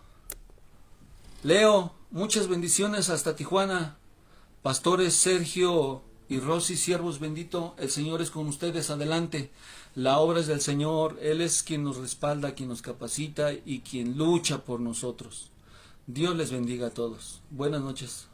Leo, muchas bendiciones hasta Tijuana. Pastores Sergio y Rosy, siervos bendito, el Señor es con ustedes, adelante. La obra es del Señor, Él es quien nos respalda, quien nos capacita y quien lucha por nosotros. Dios les bendiga a todos. Buenas noches.